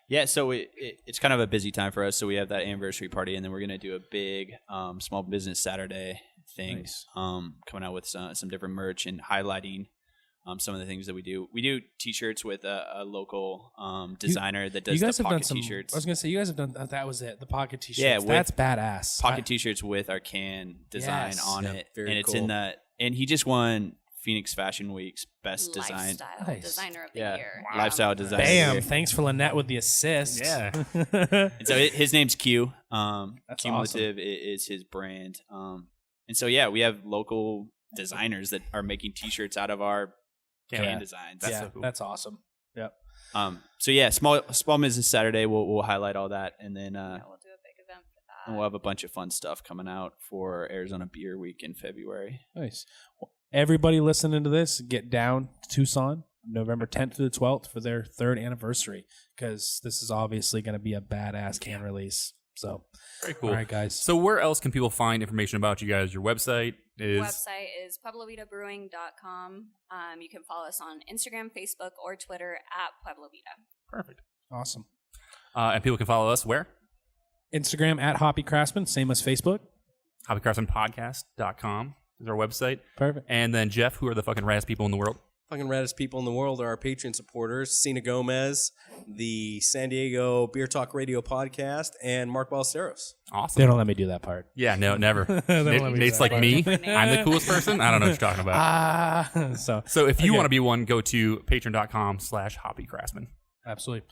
Yeah, so it's kind of a busy time for us. So we have that anniversary party, and then we're gonna do a big small business Saturday thing, Nice. coming out with some different merch and highlighting some of the things that we do. We do T-shirts with a local designer that does You guys the have done pocket some. T-shirts. I was gonna say you guys have done. That was it. The pocket T-shirts. Yeah, that's badass. Pocket T-shirts with our can design Yes. on Yeah, it, very and it's cool. in the. And he just won Phoenix Fashion Week's best design. Lifestyle Nice. designer of the Yeah, year. lifestyle designer. Bam! Thanks for Linette with the assist. Yeah. And so his name's Q. That's Cumulative is his brand. And so yeah, we have local designers that are making T-shirts out of our can Yeah. designs. That's yeah, so cool. that's awesome. Yep. So yeah, small business Saturday. We'll highlight all that, and then Yeah, we'll do a big event for that. and we'll have a bunch of fun stuff coming out for Arizona Beer Week in February. Nice. Well, everybody listening to this, get down to Tucson, November 10th to the 12th for their 3rd anniversary, because this is obviously going to be a badass can release. So, Very cool. all right, guys. So where else can people find information about you guys? Your website is Website is pueblovidabrewing.com. You can follow us on Instagram, Facebook, or Twitter at Pueblo Vida. perfect. Awesome. And people can follow us where? Instagram at Hoppy Craftsmen, same as Facebook. HoppyCraftsmanPodcast.com is our website. Perfect. And then Jeff, who are the fucking raddest people in the world? Fucking raddest people in the world are our Patreon supporters, Cena Gomez, the San Diego Beer Talk Radio podcast, and Mark Ballesteros. Awesome. They don't let me do that part. Yeah, no, never. They don't let me do Nate's that like part. me. I'm the coolest person. I don't know what you're talking about. So if you Okay. want to be one, go to patreon.com/HoppyCraftsmen. Absolutely.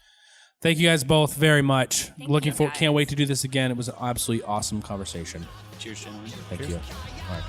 Thank you guys both very much. Thank Looking you, forward. guys. Can't wait to do this again. It was an absolutely awesome conversation. Cheers, gentlemen. Thank you. All right.